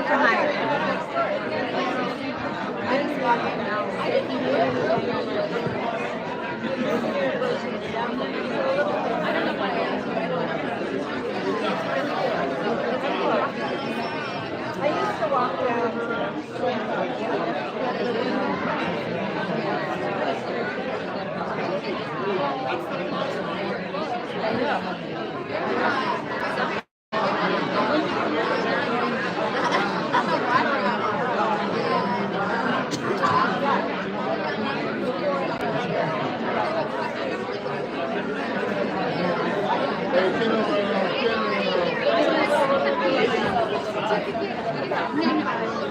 made for hire. I used to walk down to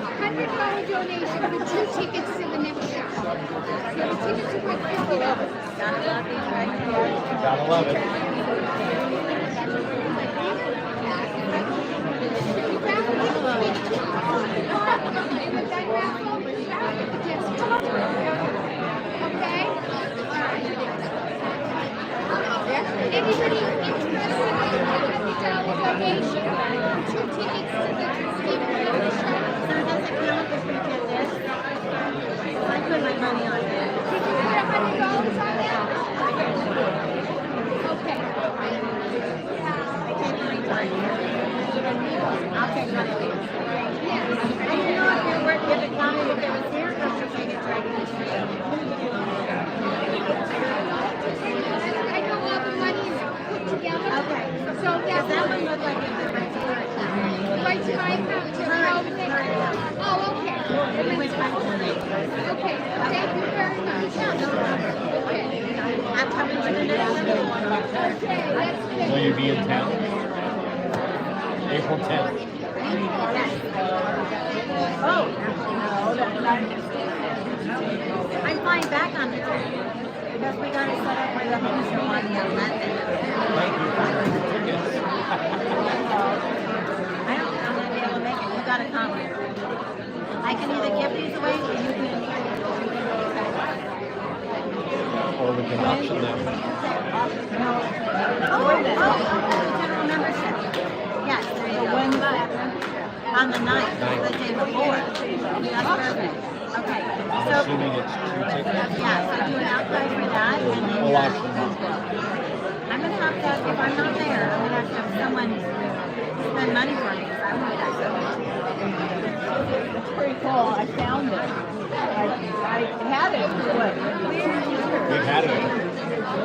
$100 donation for 2 tickets to the next show. So the tickets are like $50. Gotta love it. Okay? Anybody interested in a $100 donation for 2 tickets to the Stephen Miller show? I put my money on it. Did you put $100 on that? Okay. I'll take money. Yes. I didn't know if it counted if it was here or if they could try to get it. I know all the money is put together. Okay. So Because that one looked like it was right to your account. right to my account, just over there. Oh, okay. It went back to the Okay. Thank you very much. Okay. I'm coming to the next one. Okay, that's good. Will you be in town? April 10th. Oh, I'm flying back on the 10th because we got to set up for the home show on the 11th. Thank you for your tickets. I'm going to be able to make it. You got to come. I can either give these away or you can. Or we can auction them. General membership. Yes, there you go. On the 9th, the day before. That's perfect. Okay. I'm So, assuming it's 2 tickets. yeah, so do an outcry for that, and then We'll auction them. I'm gonna have to, if I'm not there, I'm gonna have to have someone spend money for me, because I want that. It's pretty cool. I found it. I had it for what? We've had it.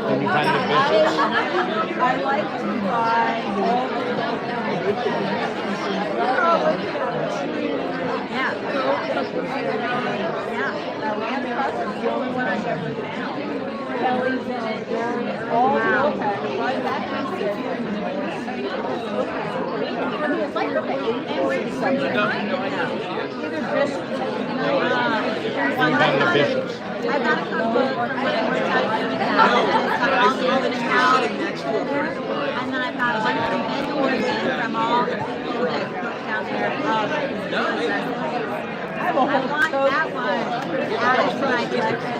Then you find the bishops. I like to buy all the Yeah. Yeah. the land trust is the only one I've ever found. Kelly's in it, all the okay. Right back in I mean, it's like something 8 inches something. Either bishops. We've had the bishops. I got a cookbook from when I worked out in the cow, and it's got all the open cows, and then I've got a bunch of mentors from all the people that cook down there. I have a I whole want coat. that one added to my collection.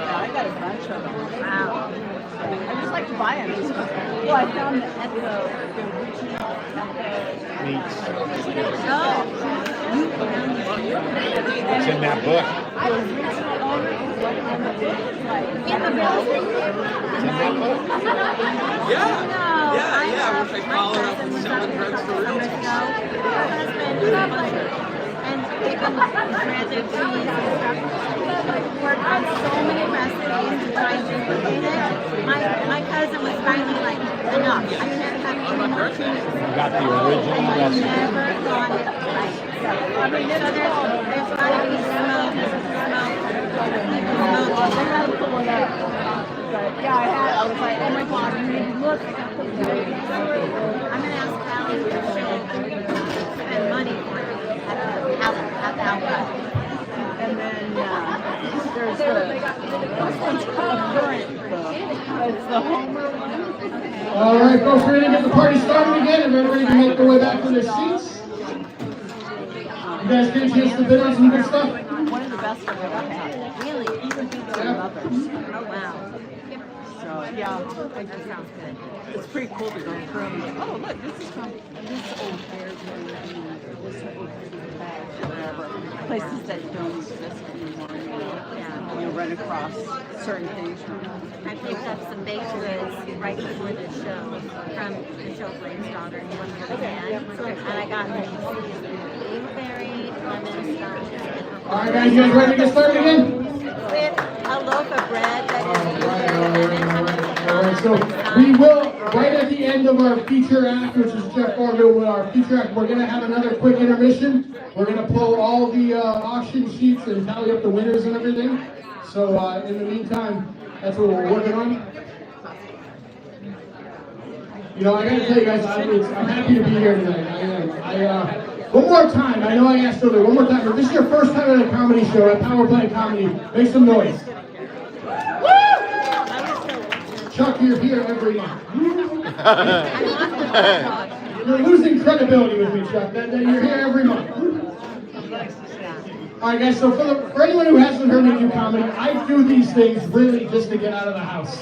I got a bunch of them. Wow. I just like to buy them. Well, I found the original Meats. Oh. It's in that book. the original owner was like on the book, like In the building? It's in that book. No. My cousin was up here a couple summers ago. Her husband, and they've been frantic cheese and stuff. Worked on so many recipes to try and duplicate it. My cousin was finally like, enough. I can't have any more cheese. You got the original I've recipe. never got it right. I mean, so there's got to be smoked. they had to pull it up. But yeah, I was like, oh my god, you need to look. I got to put it I'm gonna ask Callie to spend money for it at the outlet. And then there's this one's called Current. It's the Homer one. All right, folks, we're gonna get the party started again, and everybody can make their way back to their seats. You guys get a chance to bid on some good stuff? One of the best I've ever had. Really? Even beats your mother's. Oh wow. So yeah, That sounds good. it's pretty cool to go through. Oh, look, this is from this old bear, this old bag, whatever. Places that don't exist anymore. Yeah. You run across certain things. I picked up some baked goods right before the show from Michelle Blaine's daughter and one for the man. And I got these blueberry lemon scones and All right, guys, you guys ready to get started again? with a loaf of bread that is All right, so we will, right at the end of our feature act, which is Jeff Fargo with our feature act, we're going to have another quick intermission. We're going to pull all the auction sheets and tally up the winners and everything. So in the meantime, that's what we're working on. You know, I got to tell you guys, I'm happy to be here tonight. One more time, I know I asked earlier, one more time, if this is your first time at a comedy show, at Power Play Comedy, make some noise. Chuck, you're here every month. You're losing credibility with me, Chuck. You're here every month. All right, guys, so for anyone who hasn't heard me do comedy, I do these things really just to get out of the house.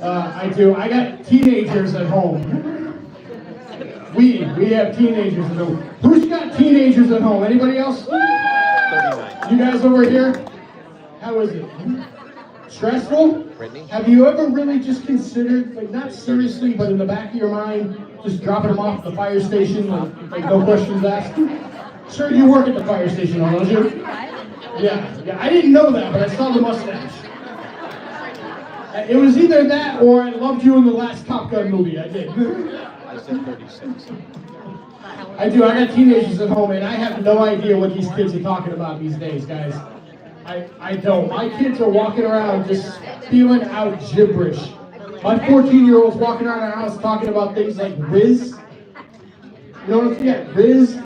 I do. I got teenagers at home. We have teenagers at home. Who's got teenagers at home? Anybody else? 39. You guys over here? How is it? Stressful? Brittany? Have you ever really just considered, like not seriously, but in the back of your mind, just dropping them off at the fire station, like no questions asked? Sir, you work at the fire station, don't you? Yeah. I didn't know that, but I saw the mustache. It was either that or I loved you in the last Top Gun movie. I did. I said 36. I do. I got teenagers at home, and I have no idea what these kids are talking about these days, guys. I don't. My kids are walking around just spewing out gibberish. My 14-year-old's walking around our house talking about things like Riz. You know what I'm saying? Yeah, Riz.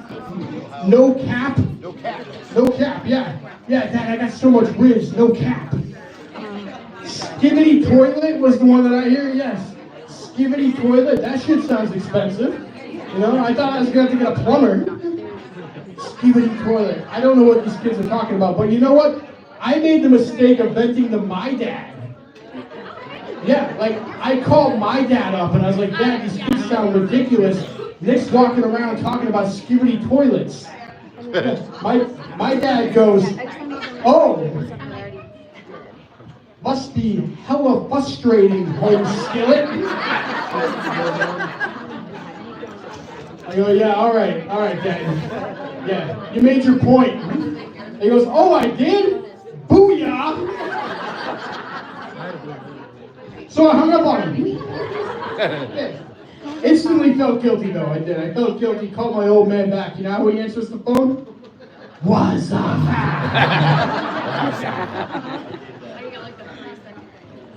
No cap. No cap. No cap, yeah. Yeah, Dad, I got so much Riz. No cap. Skibbity toilet was the one that I hear, yes. Skibbity toilet, that shit sounds expensive. You know, I thought I was going to have to get a plumber. Skibbity toilet. I don't know what these kids are talking about, but you know what? I made the mistake of venting to my dad. Yeah, like, I called my dad up and I was like, Dad, these kids sound ridiculous. Nick's walking around talking about skibbity toilets. My dad goes, oh, must be hella frustrating, home skillet. I go, yeah, all right, Dad. Yeah, you made your point. He goes, oh, I did? Booyah! So I hung up on him. Yeah. Instantly felt guilty, though, I did. I felt guilty, called my old man back. You know how he answers the phone? What's up?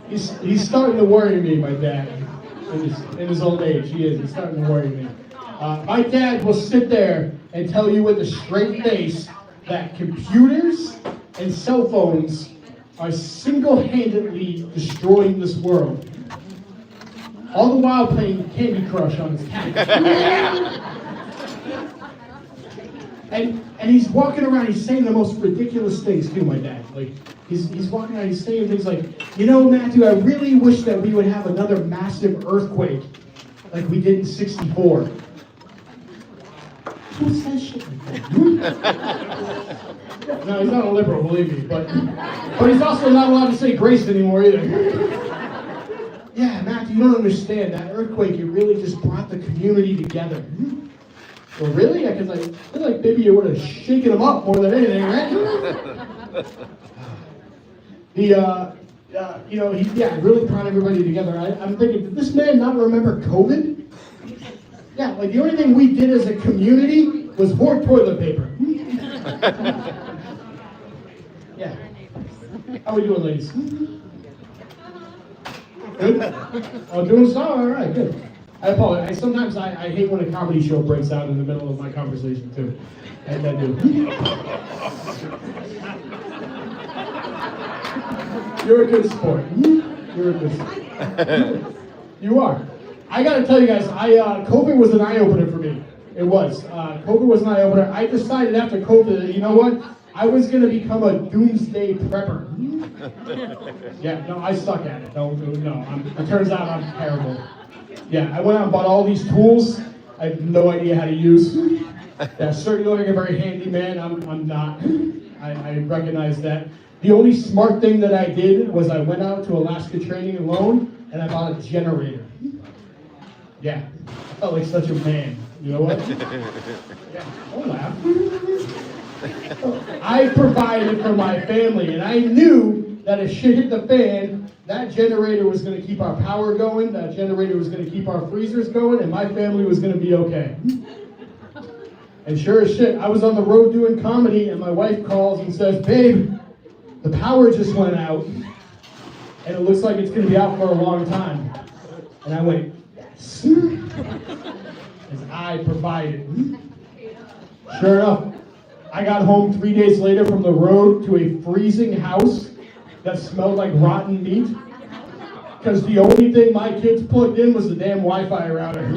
He's starting to worry me, my dad. In his old age, he is. He's starting to worry me. My dad will sit there and tell you with a straight face that computers and cell phones are single-handedly destroying this world. All the while playing Candy Crush on his tablet. And he's walking around, he's saying the most ridiculous things too, my dad. Like, he's walking around, he's saying things like, you know, Matthew, I really wish that we would have another massive earthquake like we did in '64. Who says shit like that? No, he's not a liberal, believe me, but he's also not allowed to say grace anymore either. Yeah, Matthew, you don't understand. That earthquake, it really just brought the community together. Well, really? Because I feel like maybe you would have shaken them up more than anything, right? You know, he really brought everybody together. I'm thinking, did this man not remember COVID? Yeah, like the only thing we did as a community was hoard toilet paper. Yeah. How are we doing, ladies? Good? Oh, doing so? All right, good. I apologize. Sometimes I hate when a comedy show breaks out in the middle of my conversation, too. And I do. You're a good sport. You're a good sport. You are. I gotta tell you guys, COVID was an eye-opener for me. It was. COVID was an eye-opener. I decided after COVID that, you know what? I was gonna become a doomsday prepper. Yeah, no, I suck at it. No, it turns out I'm terrible. Yeah, I went out and bought all these tools I have no idea how to use. Yeah, certainly looking like a very handy man. I'm not. I recognize that. The only smart thing that I did was I went out to Alaska Training and Loan and I bought a generator. Yeah, I felt like such a man. You know what? Yeah, don't laugh. I provided for my family, and I knew that if shit hit the fan, that generator was going to keep our power going, that generator was going to keep our freezers going, and my family was going to be okay. And sure as shit, I was on the road doing comedy, and my wife calls and says, "Babe, the power just went out, and it looks like it's going to be out for a long time." And I went, "Yes." As I provided. Sure enough, I got home 3 days later from the road to a freezing house that smelled like rotten meat because the only thing my kids plugged in was the damn Wi-Fi router.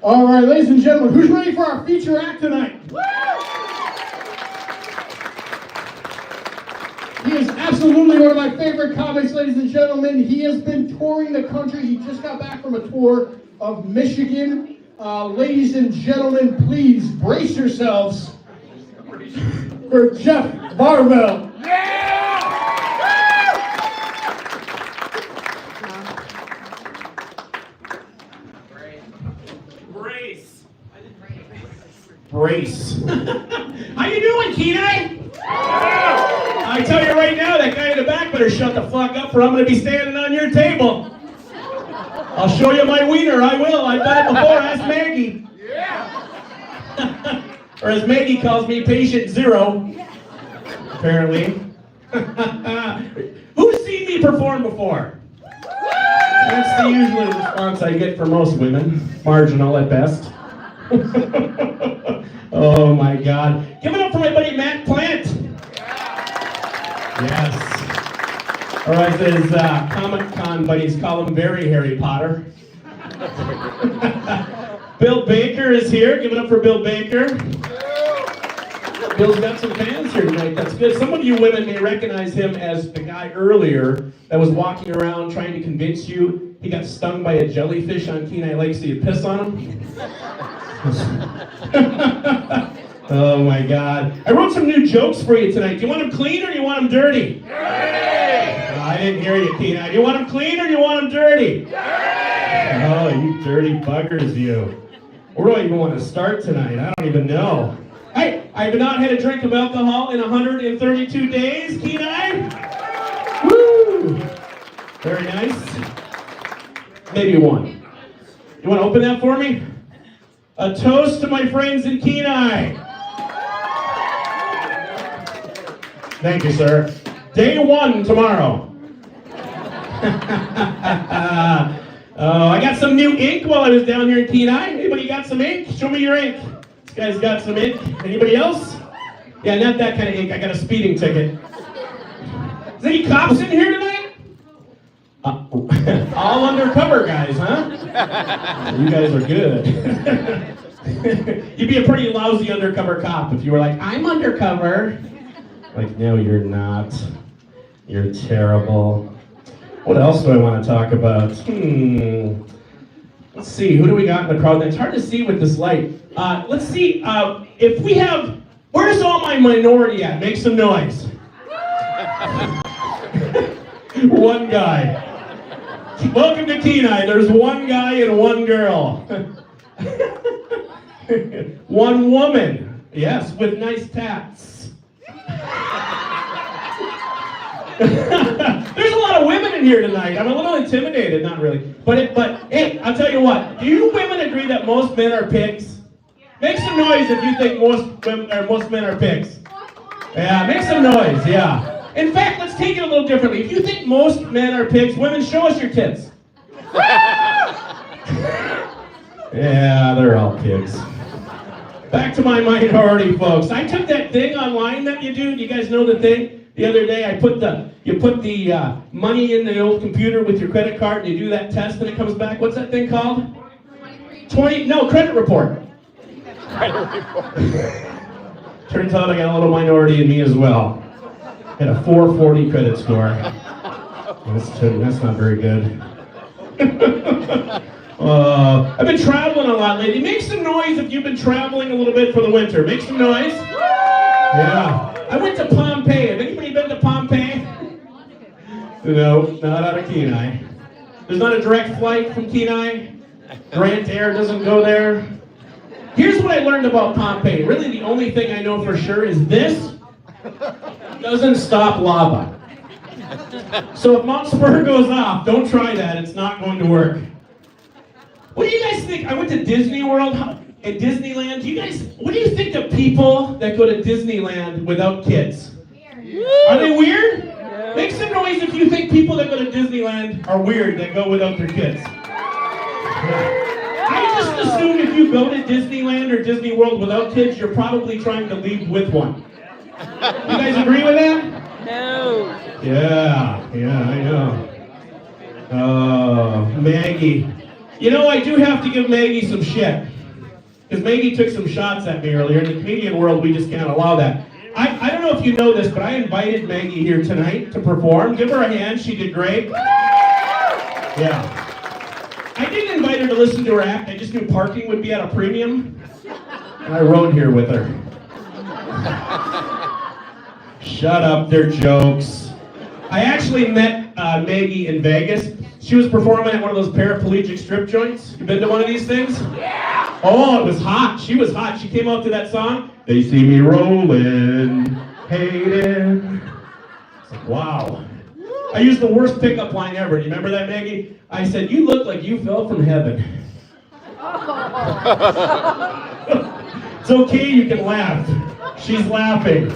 All right, ladies and gentlemen, who's ready for our feature act tonight? He is absolutely one of my favorite comics, ladies and gentlemen. He has been touring the country. He just got back from a tour of Michigan. Ladies and gentlemen, please brace yourselves for Jeff Barville. Brace. How you doing, Kenai? I tell you right now, that guy in the back better shut the fuck up or I'm going to be standing on your table. I'll show you my wiener, I will. I've done it before, ask Maggie. Yeah. Or as Maggie calls me, patient zero. Apparently. Who's seen me perform before? That's the usual response I get from most women. Marginal at best. Oh my God. Give it up for my buddy Matt Plant. Yes. Or as his Comic-Con buddies call him, very Harry Potter. Bill Baker is here. Give it up for Bill Baker. Bill's got some fans here tonight. That's good. Some of you women may recognize him as the guy earlier that was walking around trying to convince you he got stung by a jellyfish on Kenai Lake, so you piss on him. Oh my God. I wrote some new jokes for you tonight. Do you want them clean or do you want them dirty? Dirty! I didn't hear you, Kenai. Do you want them clean or do you want them dirty? Dirty! Oh, you dirty buggers, you. Where do I even want to start tonight? I don't even know. Hey, I have not had a drink of alcohol in 132 days, Kenai. Woo! Very nice. Maybe one. You want to open that for me? A toast to my friends in Kenai. Thank you, sir. Day one tomorrow. I got some new ink while I was down here in Kenai. Anybody got some ink? Show me your ink. This guy's got some ink. Anybody else? Yeah, not that kind of ink. I got a speeding ticket. Is there any cops in here tonight? All undercover guys, huh? You guys are good. You'd be a pretty lousy undercover cop if you were like, "I'm undercover." Like, no, you're not. You're terrible. What else do I want to talk about? Let's see, who do we got in the crowd? It's hard to see with this light. Let's see, if we have, where's all my minority at? Make some noise. One guy. Welcome to Kenai. There's one guy and one girl. One woman. Yes, with nice tats. There's a lot of women in here tonight. I'm a little intimidated, not really. But hey, I'll tell you what. Do you women agree that most men are pigs? Make some noise if you think most men are pigs. Yeah, make some noise, yeah. In fact, let's take it a little differently. If you think most men are pigs, women, show us your tits. Yeah, they're all pigs. Back to my minority folks. I took that thing online that you do. Do you guys know the thing? The other day, you put the money in the old computer with your credit card, and you do that test, and it comes back. What's that thing called? Credit report. Turns out I got a little minority in me as well. Had a 440 credit score. That's not very good. I've been traveling a lot lately. Make some noise if you've been traveling a little bit for the winter. Make some noise. Yeah. I went to Pompeii. Have anybody been to Pompeii? No, not out of Kenai. There's not a direct flight from Kenai. Grant Air doesn't go there. Here's what I learned about Pompeii. Really, the only thing I know for sure is this doesn't stop lava. So if Mount Spur goes off, don't try that. It's not going to work. What do you guys think? I went to Disney World at Disneyland. What do you think of people that go to Disneyland without kids? Are they weird? Make some noise if you think people that go to Disneyland are weird that go without their kids. I just assume if you go to Disneyland or Disney World without kids, you're probably trying to leave with one. You guys agree with that? No. Yeah, I know. Maggie. You know, I do have to give Maggie some shit. Because Maggie took some shots at me earlier. In the comedian world, we just can't allow that. I don't know if you know this, but I invited Maggie here tonight to perform. Give her a hand. She did great. Yeah. I didn't invite her to listen to her act. I just knew parking would be at a premium. And I rode here with her. Shut up, they're jokes. I actually met Maggie in Vegas. She was performing at one of those paraplegic strip joints. You been to one of these things? Yeah! Oh, it was hot. She was hot. She came out to that song. They see me rolling, hating. It's like, wow. I used the worst pickup line ever. Do you remember that, Maggie? I said, you look like you fell from heaven. It's okay, you can laugh. She's laughing.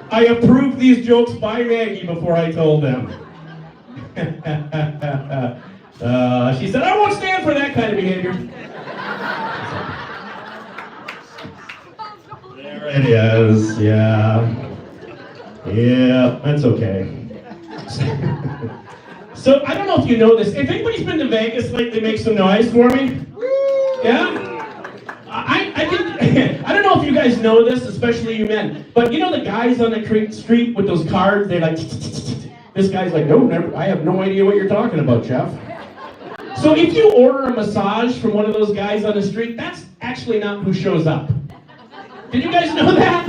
I approved these jokes by Maggie before I told them. She said, I won't stand for that kind of behavior. There it is, yeah. Yeah, that's okay. So, I don't know if you know this. If anybody's been to Vegas lately, make some noise for me. Yeah? I don't know if you guys know this, especially you men, but you know the guys on the street with those cards, they're like, this guy's like, no, never, I have no idea what you're talking about, Jeff. So if you order a massage from one of those guys on the street, that's actually not who shows up. Did you guys know that?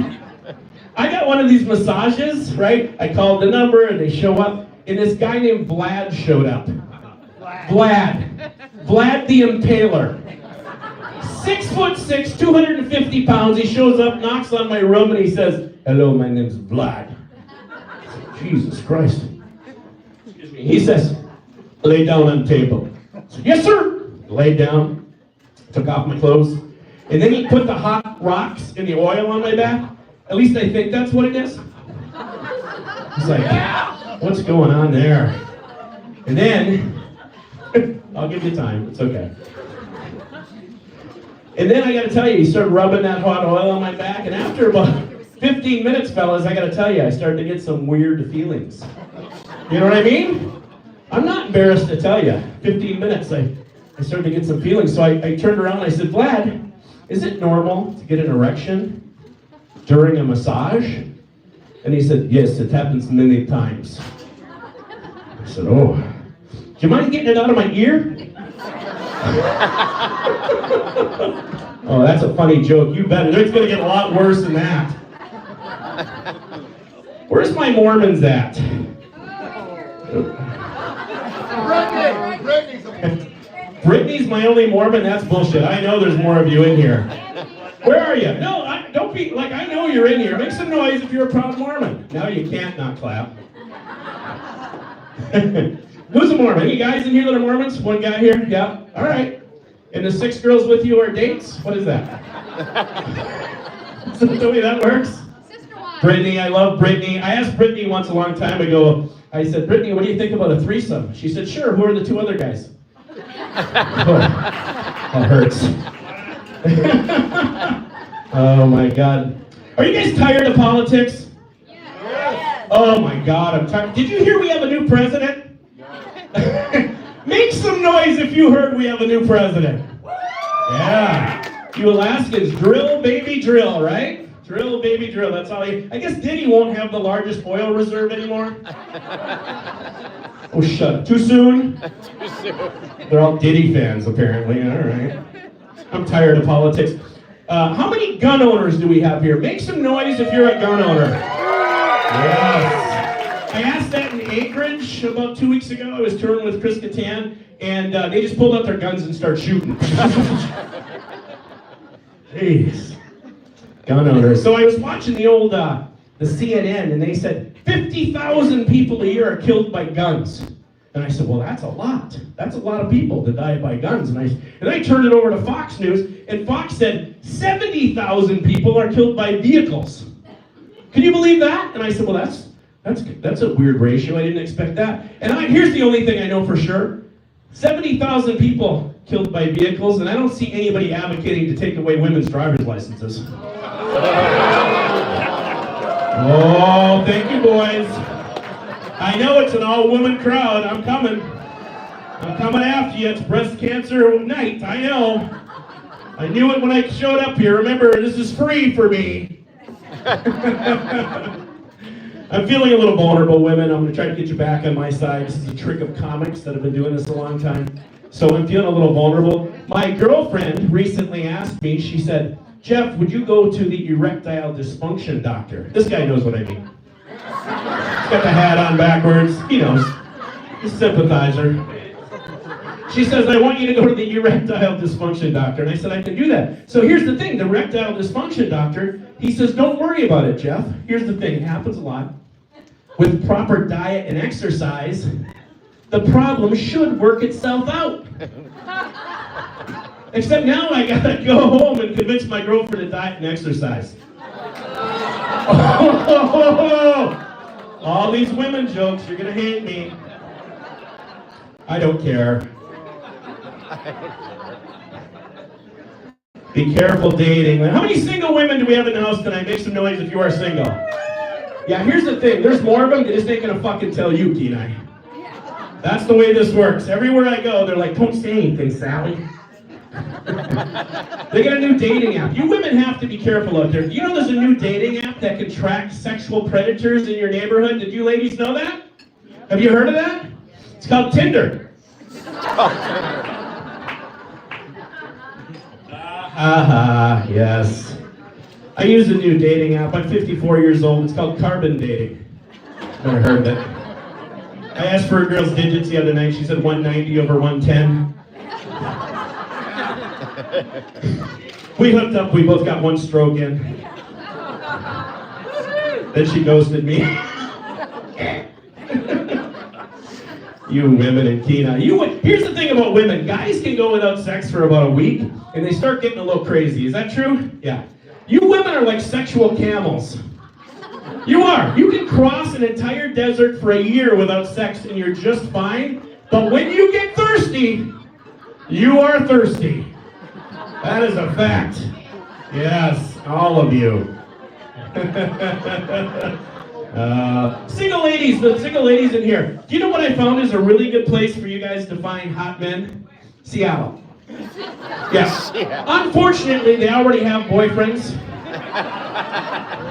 I got one of these massages, right? I called the number and they show up, and this guy named Vlad showed up. Vlad the Impaler. 6'6", 250 pounds. He shows up, knocks on my room, and he says, hello, my name's Vlad. Jesus Christ. Excuse me. He says, lay down on the table. I said, yes, sir. Laid down, took off my clothes, and then he put the hot rocks in the oil on my back. At least I think that's what it is. He's like, what's going on there? And then, I'll give you time, it's okay. And then I gotta tell you, he started rubbing that hot oil on my back, and after about 15 minutes, fellas, I gotta tell you, I started to get some weird feelings. You know what I mean? I'm not embarrassed to tell you. 15 minutes, I started to get some feelings. So I turned around and I said, Vlad, is it normal to get an erection during a massage? And he said, yes, it happens many times. I said, oh, do you mind getting it out of my ear? Oh, that's a funny joke. You bet. It's going to get a lot worse than that. Where's my Mormons at? Brittany's my only Mormon? That's bullshit. I know there's more of you in here. Where are you? No, don't be like, I know you're in here. Make some noise if you're a proud Mormon. No, you can't not clap. Who's a Mormon? Any guys in here that are Mormons? One guy here? Yeah. All right. And the 6 girls with you are dates? What is that? Is that the way that works? Brittany, I love Brittany. I asked Brittany once a long time ago, I said, Brittany, what do you think about a threesome? She said, sure, who are the 2 other guys? Oh, that hurts. Oh my God. Are you guys tired of politics? Yes. Oh my God, I'm tired. Did you hear we have a new president? Make some noise if you heard we have a new president. Yeah. You Alaskans, drill, baby, drill, right? Drill, baby, drill. That's all I guess Diddy won't have the largest oil reserve anymore. Oh, shut up. Too soon? Too soon. They're all Diddy fans, apparently. All right. I'm tired of politics. How many gun owners do we have here? Make some noise if you're a gun owner. Yes. I asked that in Anchorage about 2 weeks ago. I was touring with Chris Kattan, and they just pulled out their guns and started shooting. Jeez. Gun owners. So I was watching the old, the CNN, and they said 50,000 people a year are killed by guns. And I said, well, that's a lot. That's a lot of people that die by guns. And I turned it over to Fox News, and Fox said 70,000 people are killed by vehicles. Can you believe that? And I said, well, that's a weird ratio. I didn't expect that. And here's the only thing I know for sure. 70,000 people killed by vehicles, and I don't see anybody advocating to take away women's driver's licenses. Oh, thank you, boys. I know it's an all-woman crowd. I'm coming. I'm coming after you. It's breast cancer night. I know. I knew it when I showed up here. Remember, this is free for me. I'm feeling a little vulnerable, women. I'm going to try to get you back on my side. This is a trick of comics that have been doing this a long time. So I'm feeling a little vulnerable. My girlfriend recently asked me, she said, Jeff, would you go to the erectile dysfunction doctor? This guy knows what I mean. He's got the hat on backwards. He knows. He's a sympathizer. She says, I want you to go to the erectile dysfunction doctor. And I said, I can do that. So here's the thing. The erectile dysfunction doctor, he says, don't worry about it, Jeff. Here's the thing. It happens a lot. With proper diet and exercise, the problem should work itself out. Except now I gotta go home and convince my girlfriend to diet and exercise. All these women jokes, you're gonna hate me. I don't care. Be careful dating. How many single women do we have in the house tonight? Make some noise if you are single. Yeah, here's the thing. There's more of them. They just ain't gonna fucking tell you, Kenai. That's the way this works. Everywhere I go, they're like, don't say anything, Sally. They got a new dating app. You women have to be careful out there. Do you know there's a new dating app that can track sexual predators in your neighborhood? Did you ladies know that? Have you heard of that? It's called Tinder. Yes. I use a new dating app. I'm 54 years old. It's called Carbon Dating. Never heard of it. I asked for a girl's digits the other night. She said 190 over 110. We hooked up. We both got one stroke in. Then she ghosted me. You women in Kenai. Here's the thing about women. Guys can go without sex for about a week, and they start getting a little crazy. Is that true? Yeah. You women are like sexual camels. You are. You can cross an entire desert for a year without sex, and you're just fine. But when you get thirsty, you are thirsty. That is a fact. Yes, all of you. Single ladies, the single ladies in here. Do you know what I found is a really good place for you guys to find hot men? Seattle. Yes. Unfortunately, they already have boyfriends.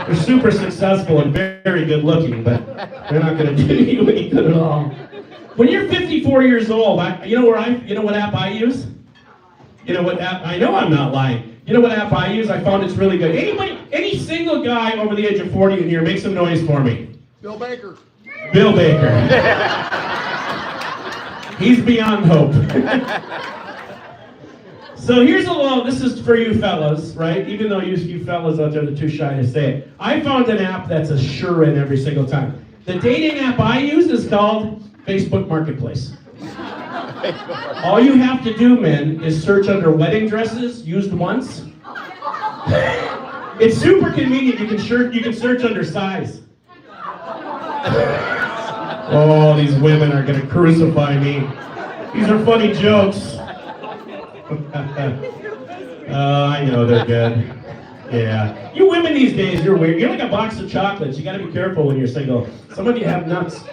They're super successful and very good looking, but they're not going to do you any good at all. When you're 54 years old, you know what app I use? You know what app? I know I'm not lying. You know what app I use? I found it's really good. Any single guy over the age of 40 in here, make some noise for me. Bill Baker. Bill Baker. He's beyond hope. So here's a little, this is for you fellas, right? Even though you fellas out there are too shy to say it. I found an app that's a sure-in every single time. The dating app I use is called Facebook Marketplace. All you have to do, men, is search under wedding dresses used once. It's super convenient. You can search under size. Oh, these women are going to crucify me. These are funny jokes. I know they're good. Yeah. You women these days, you're weird. You're like a box of chocolates. You got to be careful when you're single. Some of you have nuts.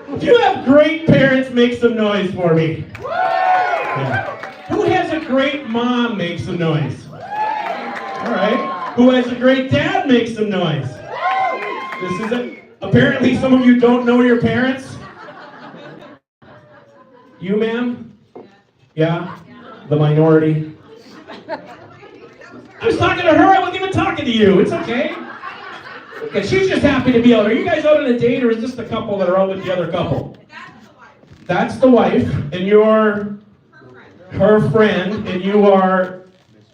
If you have great parents, make some noise for me. Yeah. Who has a great mom? Make some noise. All right. Who has a great dad? Make some noise. This is it. Apparently, some of you don't know your parents. You, ma'am? Yeah? The minority? I was talking to her. I wasn't even talking to you. It's okay. Okay, she's just happy to be out. Are you guys out on a date, or is this the couple that are out with the other couple? That's the wife, and you're her friend, and you are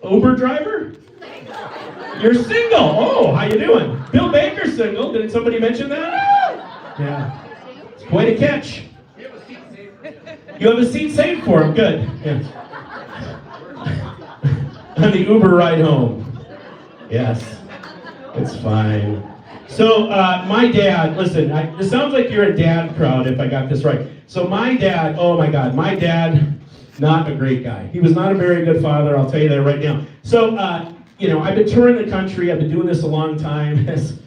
Uber driver? You're single. Oh, how you doing? Bill Baker's single. Didn't somebody mention that? Yeah. It's quite a catch. You have a seat saved for him. Good. Yeah. On the Uber ride home. Yes. It's fine. So, my dad, listen, it sounds like you're a dad crowd if I got this right. So my dad, oh my God, my dad, not a great guy. He was not a very good father, I'll tell you that right now. So, I've been touring the country. I've been doing this a long time, as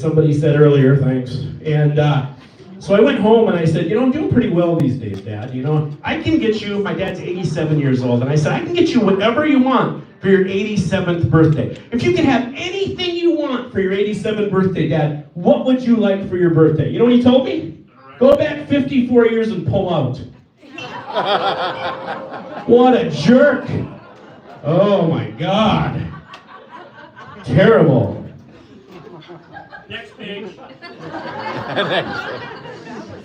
somebody said earlier, thanks. And so I went home and I said, I'm doing pretty well these days, Dad. I can get you, my dad's 87 years old, and I said, I can get you whatever you want for your 87th birthday. If you could have anything you want for your 87th birthday, Dad, what would you like for your birthday? You know what he told me? Go back 54 years and pull out. What a jerk. Oh my God. Terrible. Next page.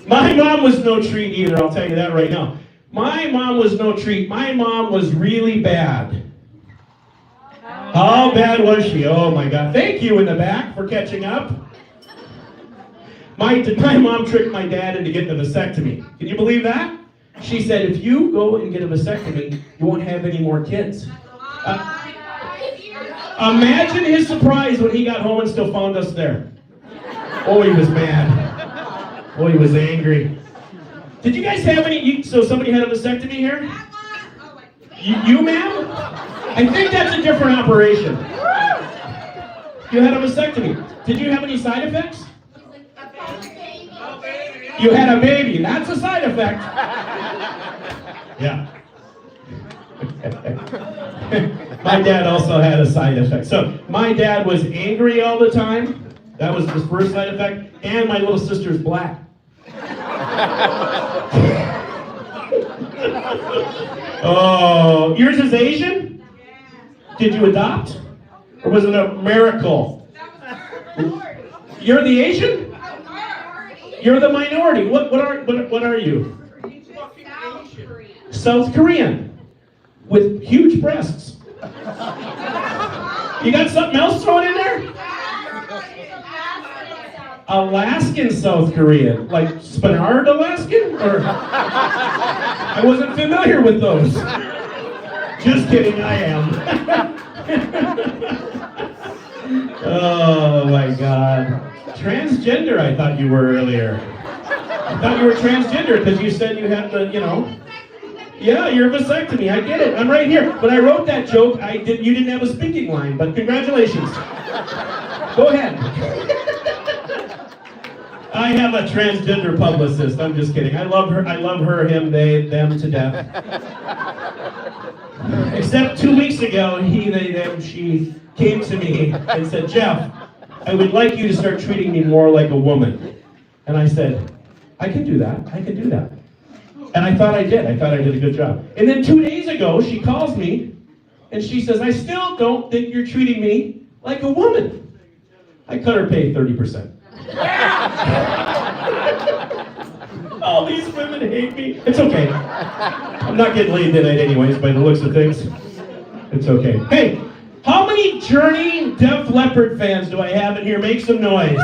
My mom was no treat either, I'll tell you that right now. My mom was no treat. My mom was really bad. How bad was she? Oh my God. Thank you in the back for catching up. My mom tricked my dad into getting a vasectomy. Can you believe that? She said, if you go and get a vasectomy, you won't have any more kids. Imagine his surprise when he got home and still found us there. Oh, he was mad. Oh, he was angry. Did you guys have any, so somebody had a vasectomy here? You ma'am? I think that's a different operation. You had a vasectomy. Did you have any side effects? You had a baby. That's a side effect. Yeah. My dad also had a side effect. So my dad was angry all the time. That was his first side effect. And my little sister's black. Oh, yours is Asian? Did you adopt? Or was it a miracle? You're the Asian? You're the minority. What are you? South Korean. With huge breasts. You got something else thrown in there? Alaskan South Korean. Like Spenard Alaskan? Or I wasn't familiar with those. Just kidding, I am. Oh my God. Transgender, I thought you were earlier. I thought you were transgender because you said you had the, Yeah, you're a vasectomy. I get it. I'm right here. When I wrote that joke, you didn't have a speaking line, but congratulations. Go ahead. I have a transgender publicist. I'm just kidding. I love her, him, they, them to death. Except 2 weeks ago, he, they, them, she came to me and said, Jeff, I would like you to start treating me more like a woman. And I said, I can do that. I can do that. And I thought I did. I thought I did a good job. And then 2 days ago, she calls me, and she says, I still don't think you're treating me like a woman. I cut her pay 30%. All these women hate me. It's okay. I'm not getting laid tonight anyways, by the looks of things. It's okay. Hey, how many Journey Def Leppard fans do I have in here? Make some noise.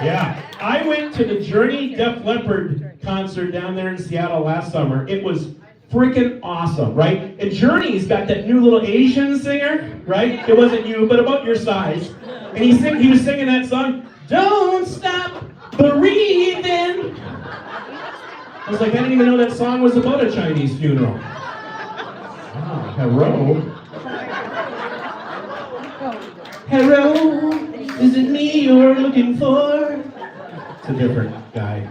Yeah. I went to the Journey Def Leppard concert down there in Seattle last summer. It was freaking awesome, right? And Journey's got that new little Asian singer, right? It wasn't you, but about your size. And he was singing that song, Don't Stop Breathing. I was like, I didn't even know that song was about a Chinese funeral. Oh, hello, is it me you're looking for? It's a different guy.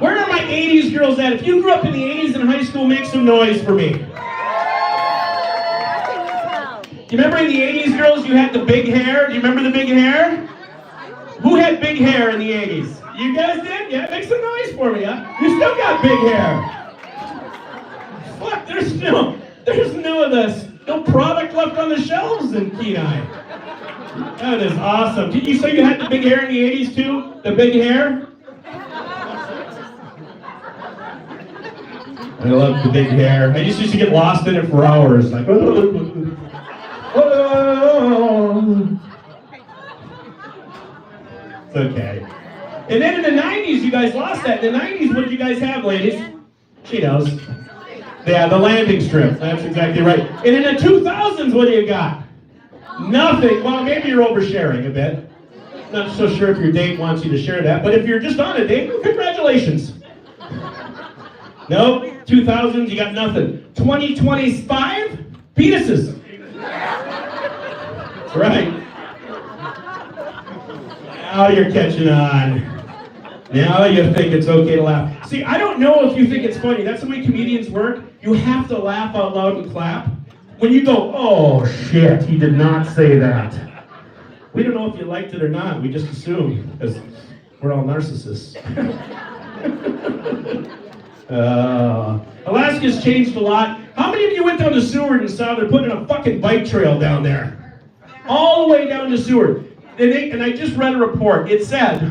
Where are my 80s girls at? If you grew up in the 80s in high school, make some noise for me. You remember in the 80s, girls, you had the big hair? Do you remember the big hair? Who had big hair in the 80s? You guys did? Yeah, make some noise for me, huh? You still got big hair. Fuck, there's no of this, no product left on the shelves in Kenai. That is awesome. Did you say you had the big hair in the 80s too? The big hair? I love the big hair. I just used to get lost in it for hours. Like, it's okay. And then in the 90s, you guys lost that. In the 90s, what did you guys have, ladies? She knows. Yeah, the landing strip. That's exactly right. And in the 2000s, what do you got? Nothing. Well, maybe you're oversharing a bit. Not so sure if your date wants you to share that, but if you're just on a date, congratulations. Nope. 2000s, you got nothing. 2025, penises. That's right. Now you're catching on. Now you think it's okay to laugh. See, I don't know if you think it's funny. That's the way comedians work. You have to laugh out loud and clap. When you go, oh shit, he did not say that. We don't know if you liked it or not. We just assume, because we're all narcissists. Alaska's changed a lot. How many of you went down to Seward and saw they're putting a fucking bike trail down there? All the way down to Seward. And I just read a report. It said,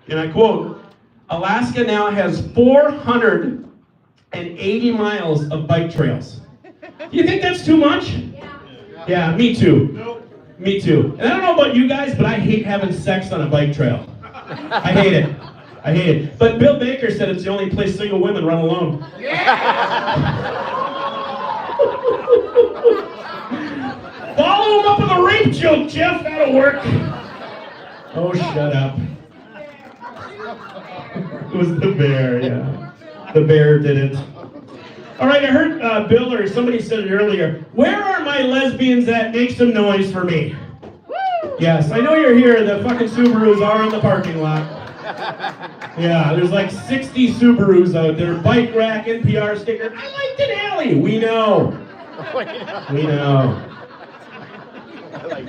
and I quote, Alaska now has 480 miles of bike trails. Do you think that's too much? Yeah, me too. Me too. And I don't know about you guys, but I hate having sex on a bike trail. I hate it. I hate it. But Bill Baker said it's the only place single women run alone. Follow him up with a rape joke, Jeff. That'll work. Oh, shut up. It was the bear, yeah. The bear did it. All right, I heard Bill or somebody said it earlier. Where are my lesbians at? Make some noise for me. Woo! Yes, I know you're here. The fucking Subarus are in the parking lot. Yeah, there's like 60 Subarus out there. Bike rack, NPR sticker. I like Denali. We know. We know.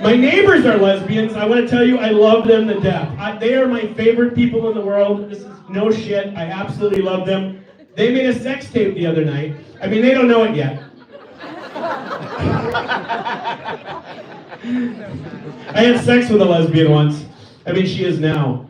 My neighbors are lesbians. I want to tell you, I love them to death. They are my favorite people in the world. This is no shit. I absolutely love them. They made a sex tape the other night. I mean, they don't know it yet. I had sex with a lesbian once. I mean, she is now.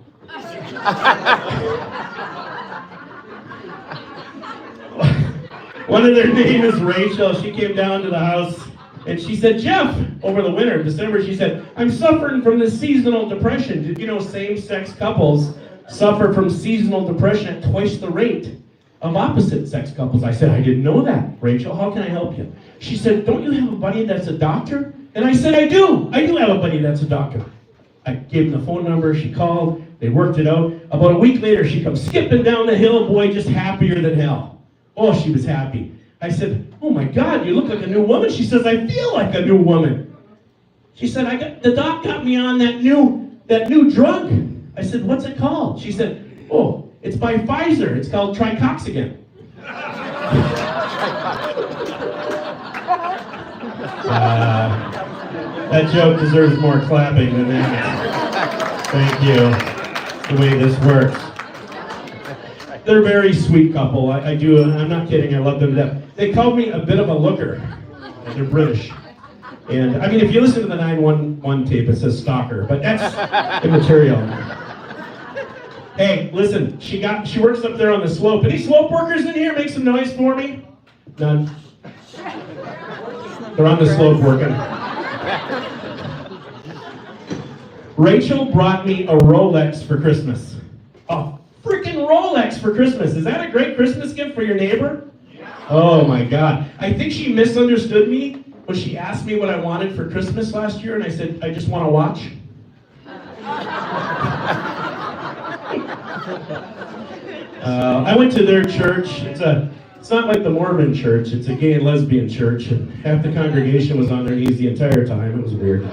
One of their name is Rachel. She came down to the house and she said, Jeff, over the winter, December, she said, I'm suffering from this seasonal depression. Did you know same-sex couples suffer from seasonal depression at twice the rate of opposite-sex couples? I said, I didn't know that. Rachel, how can I help you? She said, don't you have a buddy that's a doctor? And I said, I do. I do have a buddy that's a doctor. I gave him the phone number. She called. They worked it out. About a week later, she comes skipping down the hill, boy, just happier than hell. Oh, she was happy. I said, oh my God, you look like a new woman. She says, I feel like a new woman. She said, the doc got me on that new drug. I said, what's it called? She said, oh, it's by Pfizer. It's called Tricoxagen. That joke deserves more clapping than that. Thank you. That's the way this works. They're a very sweet couple. I do. I'm not kidding. I love them to death. They called me a bit of a looker. They're British. And I mean, if you listen to the 911 tape, it says stalker, but that's immaterial. Hey, listen, she works up there on the slope. Any slope workers in here? Make some noise for me. None. They're on the slope working. Rachel brought me a Rolex for Christmas. A freaking Rolex for Christmas. Is that a great Christmas gift for your neighbor? Oh my God. I think she misunderstood me when she asked me what I wanted for Christmas last year, and I said, I just want a watch. I went to their church. It's not like the Mormon church. It's a gay and lesbian church, and half the congregation was on their knees the entire time. It was weird.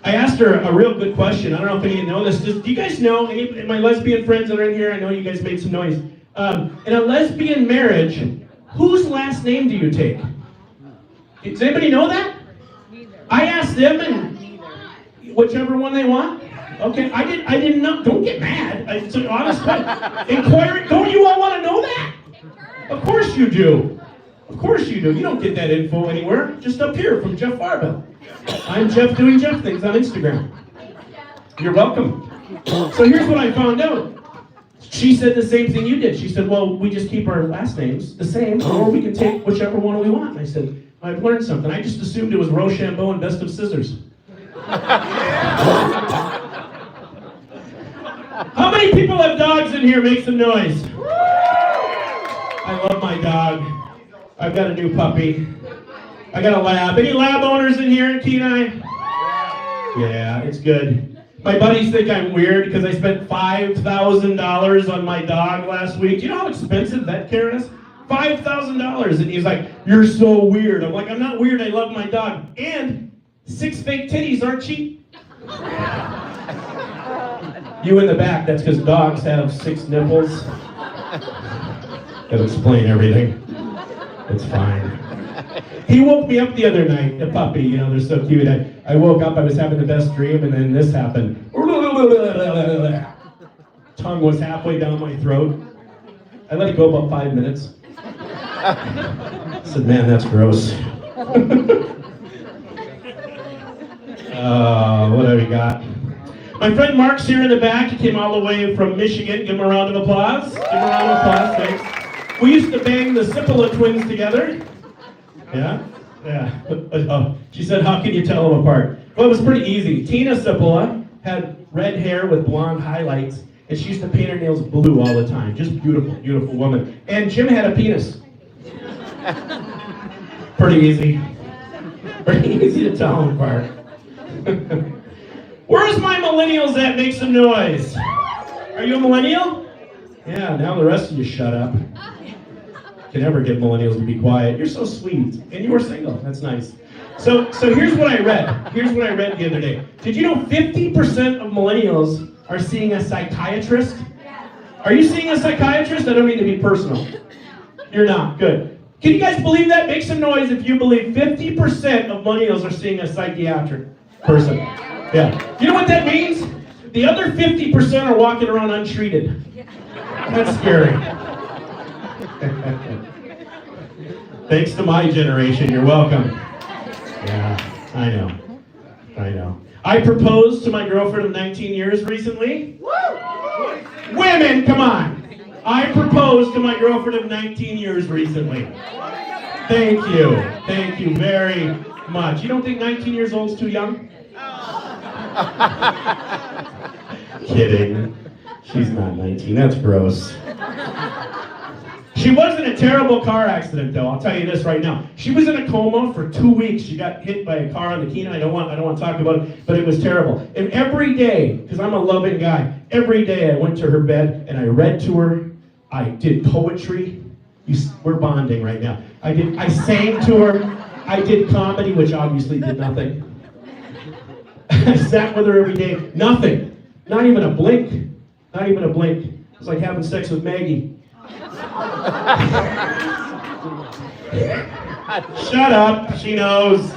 I asked her a real good question. I don't know if any of you know this. Do you guys know, any of my lesbian friends that are in here, I know you guys made some noise. In a lesbian marriage, whose last name do you take? Does anybody know that? I asked them, and whichever one they want. Okay, I didn't know. Don't get mad. It's an honest question. Inquiry. Don't you all want to know that? Of course you do. Of course you do. You don't get that info anywhere. Just up here from Jeff Farba. I'm Jeff doing Jeff things on Instagram. You're welcome. So here's what I found out. She said the same thing you did. She said, well, we just keep our last names the same, or we can take whichever one we want. And I said, I've learned something. I just assumed it was Rochambeau and Best of Scissors. How many people have dogs in here? Make some noise. I love my dog. I've got a new puppy. I got a lab. Any lab owners in here, Kenai? Yeah, it's good. My buddies think I'm weird because I spent $5,000 on my dog last week. Do you know how expensive vet care is? $5,000. And he's like, you're so weird. I'm like, I'm not weird. I love my dog. And 6 fake titties aren't cheap. You in the back, that's because dogs have 6 nipples. That'll explain everything. It's fine. He woke me up the other night, the puppy, you know, they're so cute. I woke up, I was having the best dream, and then this happened. Tongue was halfway down my throat. I let it go about 5 minutes. I said, man, that's gross. What have we got? My friend Mark's here in the back. He came all the way from Michigan. Give him a round of applause. Give him a round of applause, thanks. We used to bang the Cipolla twins together. Yeah? Yeah. She said, how can you tell them apart? Well, it was pretty easy. Tina Cipolla had red hair with blonde highlights, and she used to paint her nails blue all the time. Just beautiful, beautiful woman. And Jim had a penis. Pretty easy. Pretty easy to tell them apart. Where's my millennials at? Make some noise. Are you a millennial? Yeah, now the rest of you shut up. Can never get millennials to be quiet. You're so sweet. And you were single. That's nice. So here's what I read. Here's what I read the other day. Did you know 50% of millennials are seeing a psychiatrist? Are you seeing a psychiatrist? I don't mean to be personal. You're not. Good. Can you guys believe that? Make some noise if you believe 50% of millennials are seeing a psychiatric person. Yeah. You know what that means? The other 50% are walking around untreated. That's scary. Thanks to my generation, you're welcome. Yeah, I know. I know. I proposed to my girlfriend of 19 years recently. Women, come on. I proposed to my girlfriend of 19 years recently. Thank you. Thank you very much. You don't think 19 years old is too young? Kidding. She's not 19. That's gross. She was in a terrible car accident, though. I'll tell you this right now. She was in a coma for 2 weeks. She got hit by a car on the Kenai. I don't want to talk about it, but it was terrible. And every day, because I'm a loving guy, every day I went to her bed and I read to her. I did poetry. We're bonding right now. I sang to her. I did comedy, which obviously did nothing. I sat with her every day. Nothing. Not even a blink. Not even a blink. It was like having sex with Maggie. Shut up. She knows.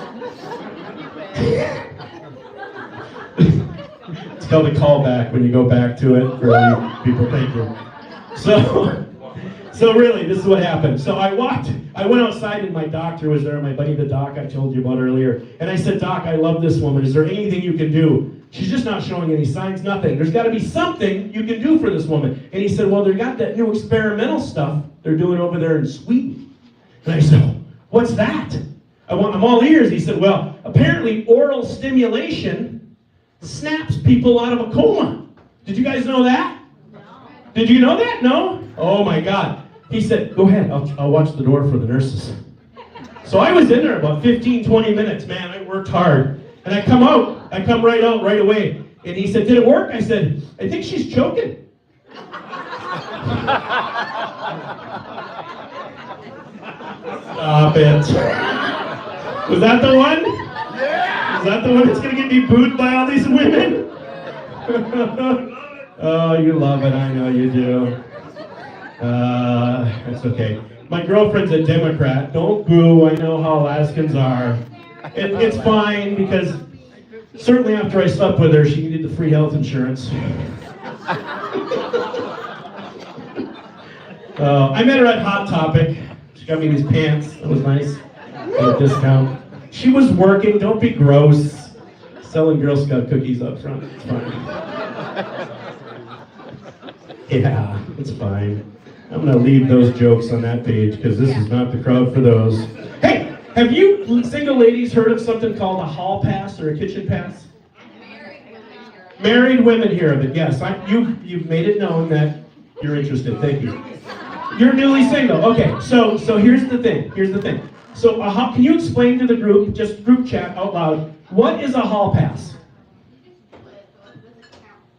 It's called a callback when you go back to it for people. Thank you. So really, this is what happened. So I went outside and my doctor was there, my buddy the doc I told you about earlier. And I said, Doc, I love this woman. Is there anything you can do? She's just not showing any signs, nothing. There's got to be something you can do for this woman. And he said, well, they got that new experimental stuff they're doing over there in Sweden. And I said, what's that? I'm all ears. He said, well, apparently oral stimulation snaps people out of a coma. Did you guys know that? No. Did you know that? No? Oh my God. He said, go ahead, I'll watch the door for the nurses. So I was in there about 15, 20 minutes, man. I worked hard. And I come right out right away. And he said, did it work? I said, I think she's choking. Stop it. Was that the one? Yeah. Is that the one that's going to get me booed by all these women? Oh, you love it. I know you do. That's okay. My girlfriend's a Democrat. Don't boo. I know how Alaskans are. It's fine because certainly after I slept with her, she needed the free health insurance. I met her at Hot Topic. She got me these pants. That was nice. At a discount. She was working. Don't be gross. Selling Girl Scout cookies up front. It's fine. Yeah, it's fine. I'm going to leave those jokes on that page because this is not the crowd for those. Hey, have you single ladies heard of something called a hall pass or a kitchen pass? Married women hear of it, yes. You've made it known that you're interested. Thank you. You're newly single. Okay, so here's the thing. So can you explain to the group, just group chat out loud, what is a hall pass?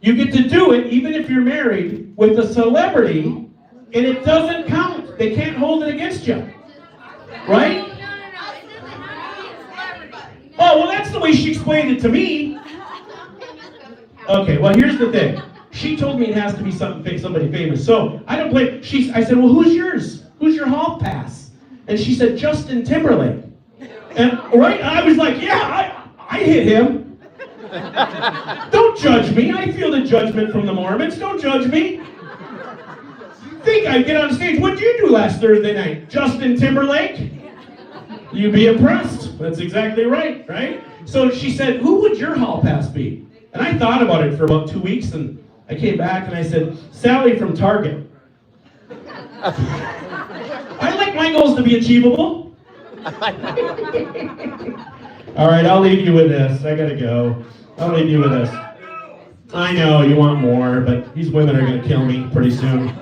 You get to do it even if you're married with a celebrity, and it doesn't count. They can't hold it against you. Right? Oh, well, that's the way she explained it to me. Okay, well, here's the thing. She told me it has to be somebody famous. So I don't blame. I said, well, who's yours? Who's your hall pass? And she said, Justin Timberlake. And right, I was like, yeah, I hit him. Don't judge me. I feel the judgment from the Mormons. Don't judge me. Think I'd get on stage. What did you do last Thursday night? Justin Timberlake? You'd be impressed. That's exactly right, right? So she said, who would your hall pass be? And I thought about it for about 2 weeks, and I came back and I said, Sally from Target. I like my goals to be achievable. All right, I'll leave you with this. I gotta go. I'll leave you with this. I know you want more, but these women are gonna kill me pretty soon.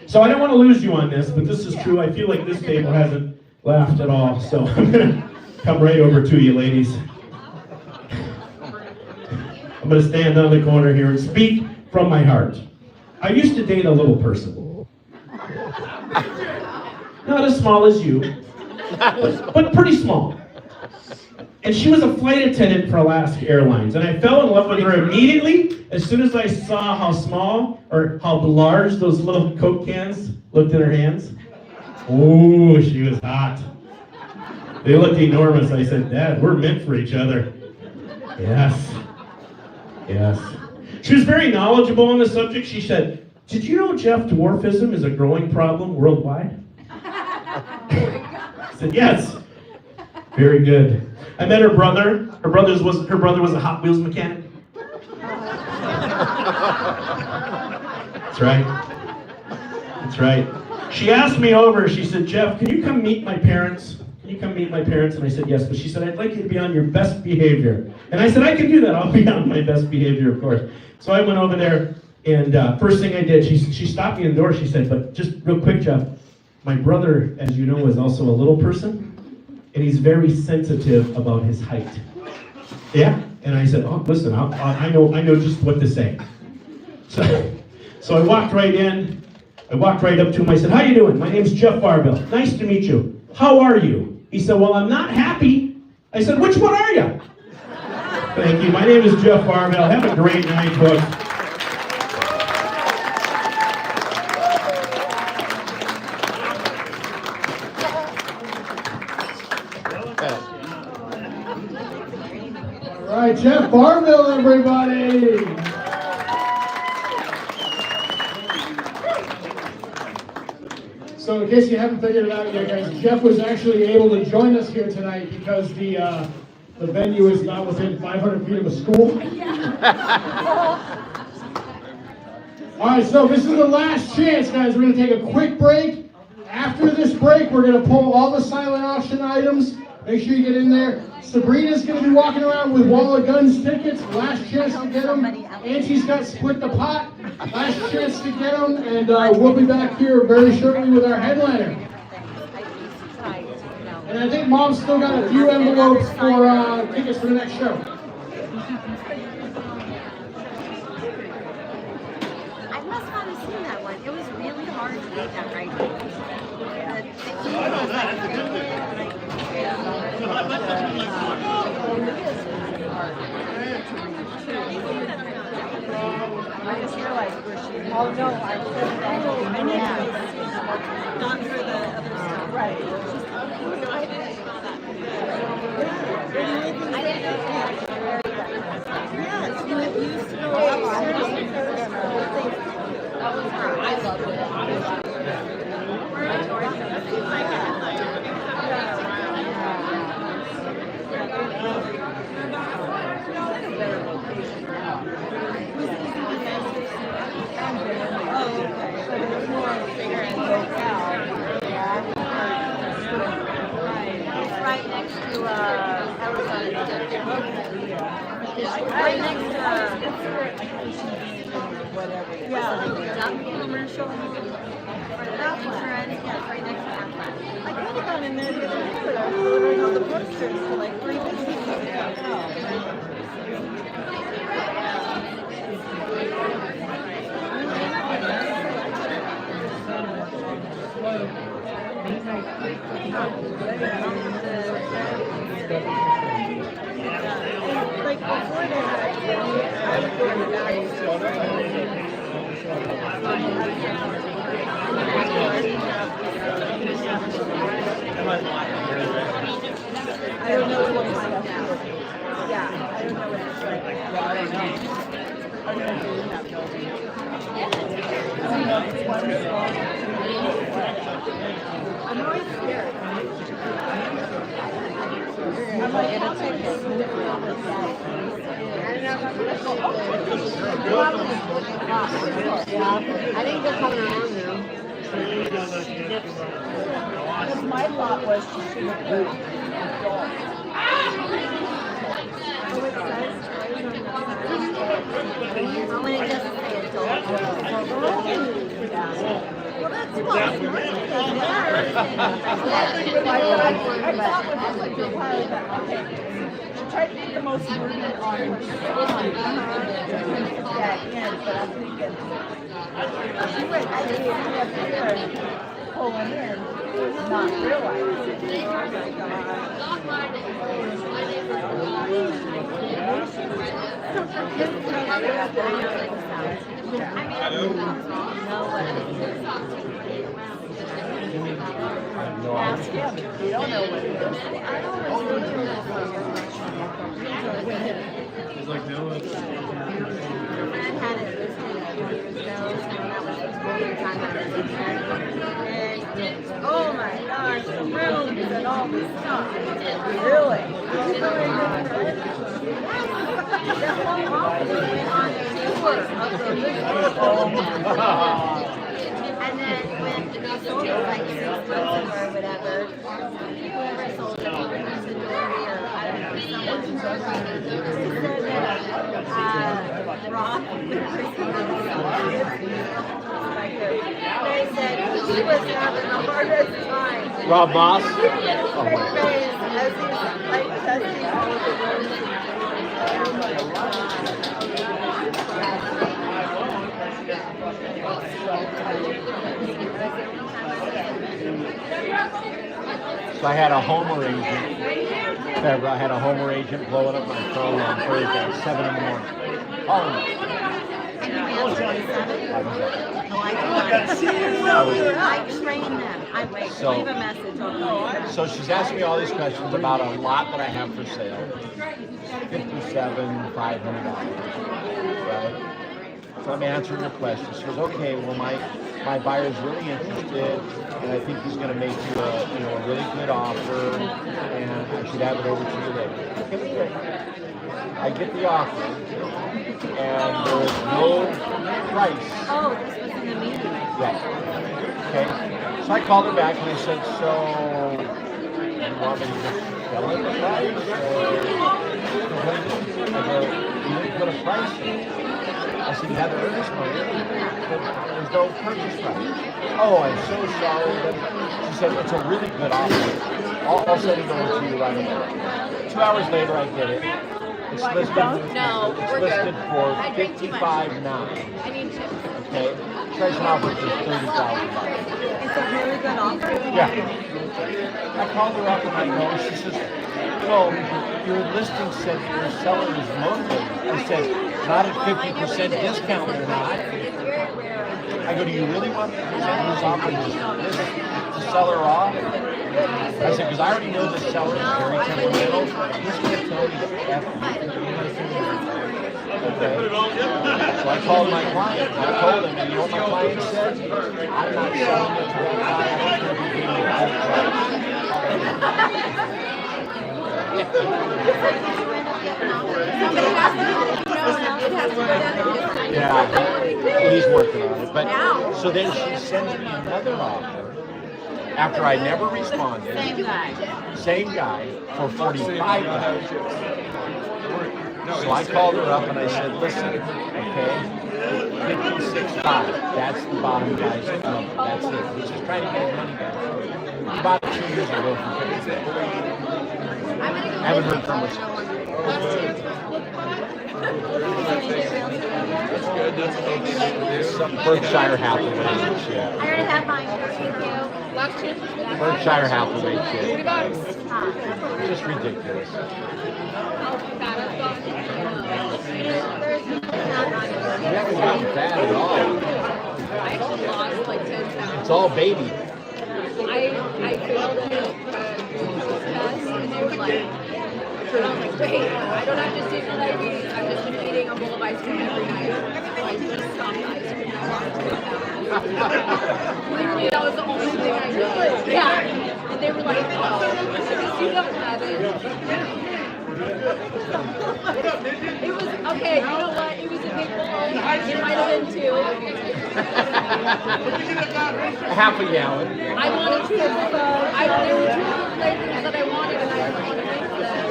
So I don't want to lose you on this, but this is true. I feel like this table hasn't laughed at all, so I'm gonna come right over to you, ladies. I'm gonna stand on the corner here and speak from my heart. I used to date a little person. Not as small as you, but pretty small. And she was a flight attendant for Alaska Airlines. And I fell in love with her immediately as soon as I saw how small or how large those little Coke cans looked in her hands. Oh, she was hot. They looked enormous. I said, Dad, we're meant for each other. Yes. Yes. She was very knowledgeable on the subject. She said, did you know, Jeff, dwarfism is a growing problem worldwide? I said, yes. Very good. I met her brother. Her brother was a Hot Wheels mechanic. That's right. That's right. She asked me over. She said, Jeff, can you come meet my parents? Can you come meet my parents? And I said, yes. But she said, I'd like you to be on your best behavior. And I said, I can do that. I'll be on my best behavior, of course. So I went over there, and first thing I did, she stopped me in the door. She said, but just real quick, Jeff, my brother, as you know, is also a little person. And he's very sensitive about his height. Yeah? And I said, oh, listen, I know just what to say. So I walked right in. I walked right up to him. I said, how you doing? My name's Jeff Barville. Nice to meet you. How are you? He said, well, I'm not happy. I said, which one are you? Thank you. My name is Jeff Barville. Have a great night, folks. All right, Jeff Barville, everybody. So in case you haven't figured it out yet, guys, Jeff was actually able to join us here tonight because the venue is not within 500 feet of a school. All right, so this is the last chance, guys. We're going to take a quick break. After this break, we're going to pull all the silent auction items. Make sure you get in there. Sabrina's going to be walking around with Wall of Guns tickets. Last chance to get them. Angie's got Split the Pot. Last chance to get them. And we'll be back here very shortly with our headliner. And I think Mom's still got a few envelopes for tickets for the next show. I must not have seen that one. It was really hard to get that right. The key was like, I just realized where she. Oh no, I said that. Not for the other stuff. Right. Yes, you used to go upstairs. That was her. I love it. It's right next to right next to yeah, duck commercial. That insurance, yeah, it's right next to that. I could have gone in there the other day, but I was delivering all the posters for like 3 businesses. Like before that, I would go to the back. I don't know what it's like. Yeah, I don't know what it's like. Well, I don't know. I'm gonna do that building. I'm always scared. I'm like, it'll take us a different I think they're coming around now. Because my thought was she should have been adult. How many does it say adult? Well, that's fine. I thought when I was like a while ago, okay, she tried to be the most brilliant on her yeah, but I'm thinking, she went, I didn't have her pulling in, not realizing. Ask him. You don't know what it is. He's like, no, it's... My friend had it listed 2 years ago, and that was the older time I was in there. And oh my gosh, the rooms and all this stuff. Really? The whole office went on a tour of the living. And then when they sold it like 6 months ago or whatever, whoever sold it, or Dory or I don't know, someone said that Rob, the person that sold it, they said he was having the hardest time. Rob Moss? His face as he's like testing all of the rooms. So I had a Homer agent. I had a Homer agent blowing up my phone on Thursday at 7 in the morning. Oh, And you answer at 7? No, I do not. I train them. I wait. So- Leave a message on the so she's asking me all these questions about a lot that I have for sale. $57,500. Right? So I'm answering her questions. She goes, okay, well my buyer's really interested, and I think he's going to make you a really good offer, and I should have it over to you later. Okay, great. I get the offer, and there is no price. Oh, this was in the meeting. Yeah. Okay. So I called her back and I said, so you want me to just sell it the price? I go, you didn't put a price in. I said, you had the earnest money, but there's no purchase price. Oh, I'm so sorry. She said, it's a really good offer. I'll send it over to you right away. 2 hours later, I get it. It's listed, No, it's we're listed good. for I drink too much. $55,900. I need chips. Okay? Tries an offer for $30,000. It's a really good offer. Yeah. I called her up and I know, she says, well, your listing said your seller is motivated. He said, not at 50% discount, they're not. I go, do you really want me to present this offer to sell her off? I said, because I already know the seller is very temperamental. He's going to tell you F you. Okay. So I called my client. I told him, and you know what my client said? I'm not selling it to that guy. I don't care if he gave me a high price. Yeah, he's working on it. But so then she sends me another offer after I never responded. Same guy for $45,000. So I called her up and I said, listen, okay, 56.5. That's the bottom guy's number. That's it. He's just trying to get his money back. He bought it 2 years ago for 56. I haven't heard from her. That's good. That's Some Berkshire Hathaway shit. I already have mine. Thank you. Berkshire Hathaway shit. Just ridiculous. You haven't gotten fat at all. I actually lost like 10 pounds. It's all baby. I failed a test and they were like, and I was like, wait, I don't have gestational diabetes. I've just been eating a bowl of ice cream every night. So I just stopped ice cream. Literally, that was the only thing I did. Yeah. And they were like, oh, I guess you don't have it. It was, okay, you know what? It was a big bowl. It might have been 2. Half a gallon. I wanted to, there were 2 flavors that I wanted and I didn't want to mix them.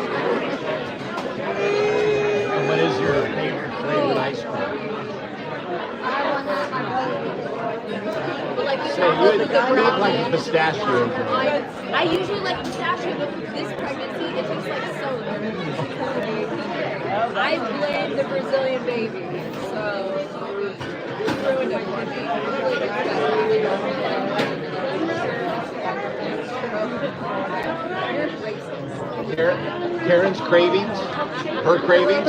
And what is your favorite flavored ice cream? But like the So chocolate you with the look brown like in. pistachio. I usually like pistachio, but this pregnancy, it tastes like soda. I blame the Brazilian baby, so it ruined it for me. Karen's cravings? Her cravings?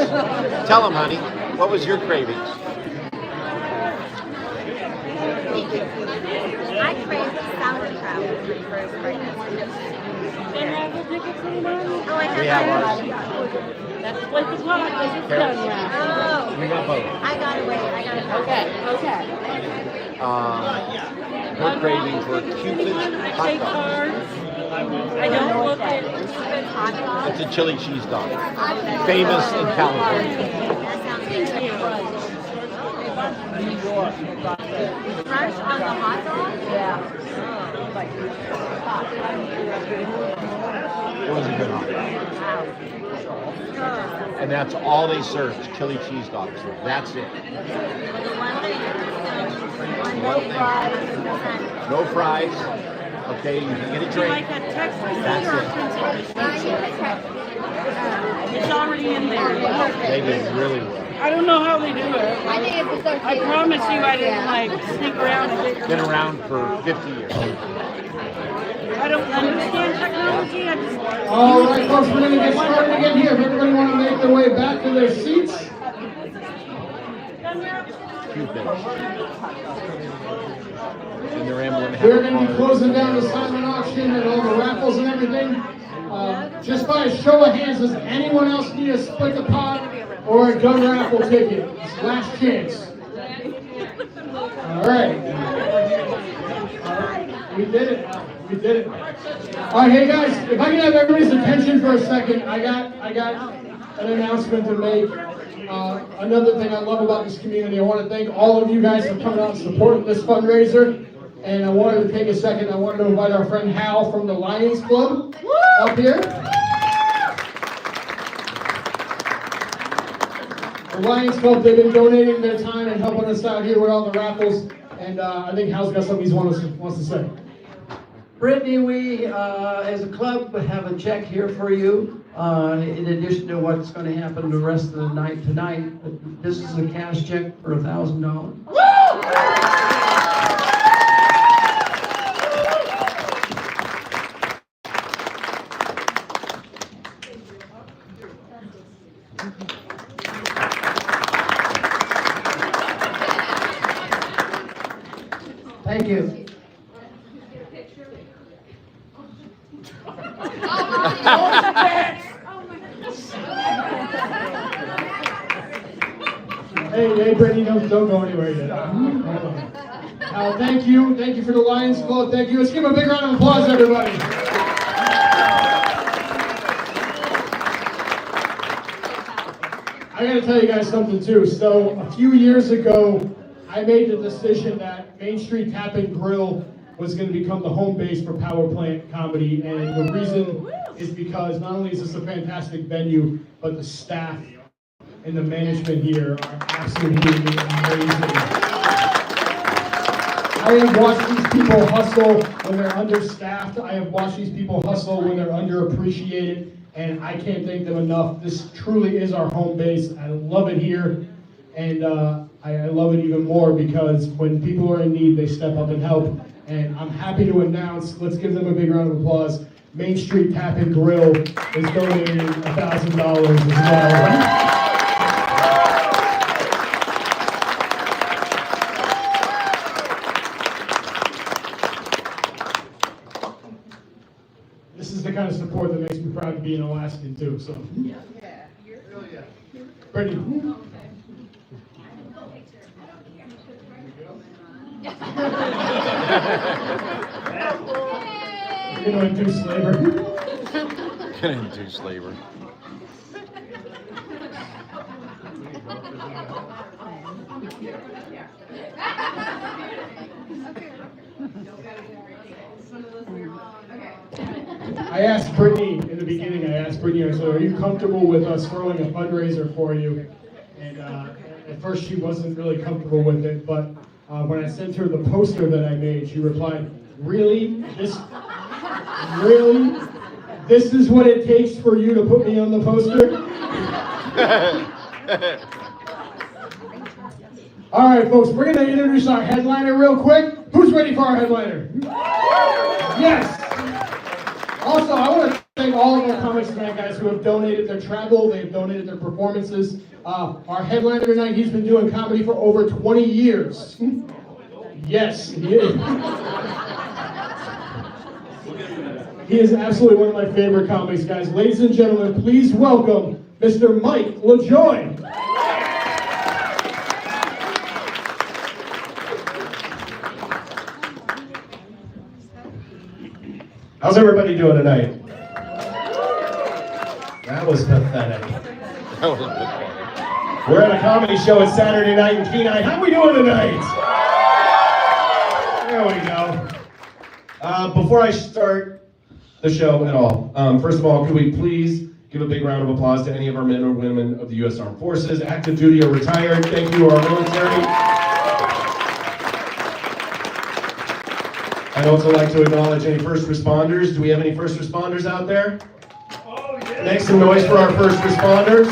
Tell them, honey. What was your cravings? I crave sauerkraut for the first pregnancy. Oh, I have Yeah, that. Like the product is done now. Oh, we got both. I gotta wait. I gotta Okay. Her cravings were Cupid hot dogs. I don't look at hot dog. It's a chili cheese dog. Famous in California. That sounds good. Crunch on the hot dog? yeah. It was a good hot dog. And that's all they serve is chili cheese dogs. That's it. No fries. Okay, you can get a drink. That's it. It's already in there. They did really well. I don't know how they do it. I think it's associated. I promise you I didn't like sneak around a bit. Been around for 50 years. I don't understand technology. I just All right, folks, we're going to get started again here. If everybody want to make their way back to their seats. Cupid. And their emblem. We're going to be closing down the silent auction and all the raffles and everything. Just by a show of hands, does anyone else need a split the pot or a gun raffle ticket? It's last chance. All right. We did it. We did it. All right, hey guys, if I can have everybody's attention for a second, I got an announcement to make. Another thing I love about this community, I want to thank all of you guys for coming out and supporting this fundraiser. And I wanted to take a second, I wanted to invite our friend Hal from the Lions Club up here. The Lions Club, they've been donating their time and helping us out here with all the raffles. And I think Hal's got something he wants to say. Brittany, we as a club have a check here for you in addition to what's going to happen the rest of the night tonight. This is a cash check for $1,000. Thank you. Hey, Brittany, don't go anywhere yet. Thank you for the Lions Club. Thank you. Let's give them a big round of applause, everybody. I gotta tell you guys something too. So a few years ago, I made the decision that Main Street Tap and Grill was going to become the home base for Power Plant Comedy, and the reason is because not only is this a fantastic venue, but the staff and the management here are absolutely amazing. I have watched these people hustle when they're understaffed. I have watched these people hustle when they're underappreciated, and I can't thank them enough. This truly is our home base. I love it here, and I love it even more because when people are in need, they step up and help. And I'm happy to announce, let's give them a big round of applause, Main Street Tap and Grill is donating $1,000 as well. This is the kind of support that makes me proud to be an Alaskan too, so. Brittany. You're gonna induce labor. Gonna induce labor. I asked Brittany in the beginning, I said, are you comfortable with us throwing a fundraiser for you? And at first she wasn't really comfortable with it, but when I sent her the poster that I made, she replied, really? Really? This is what it takes for you to put me on the poster? All right, folks, we're going to introduce our headliner real quick. Who's ready for our headliner? Yes. Also, I want to thank all of our Comics Tonight guys who have donated their travel, they've donated their performances. Our headliner tonight, he's been doing comedy for over 20 years. Yes, he is. He is absolutely one of my favorite comics guys. Ladies and gentlemen, please welcome Mr. Mike LaJoy. How's everybody doing tonight? That was pathetic. We're at a comedy show. It's Saturday night in Kenai. How we doing tonight? There we go. Before I start the show at all, first of all, could we please give a big round of applause to any of our men or women of the U.S. Armed Forces, active duty or retired. Thank you to our military. I'd also like to acknowledge any first responders. Do we have any first responders out there? Oh, yeah. Make some noise for our first responders.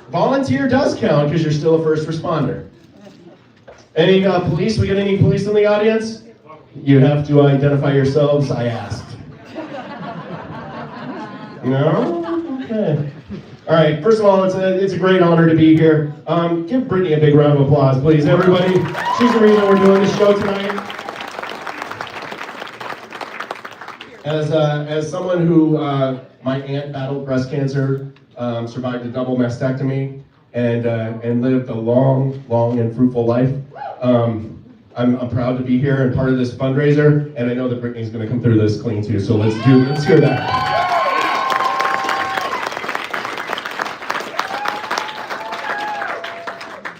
Volunteer does count because you're still a first responder. Any police? We got any police in the audience? You have to identify yourselves, I asked. No? Okay. All right, first of all, it's a great honor to be here. Give Brittany a big round of applause, please, everybody. She's the reason we're doing this show tonight. As someone who, my aunt battled breast cancer, survived a double mastectomy, and lived a long and fruitful life, I'm proud to be here and part of this fundraiser, and I know that Brittany's going to come through this clean too, so let's hear that.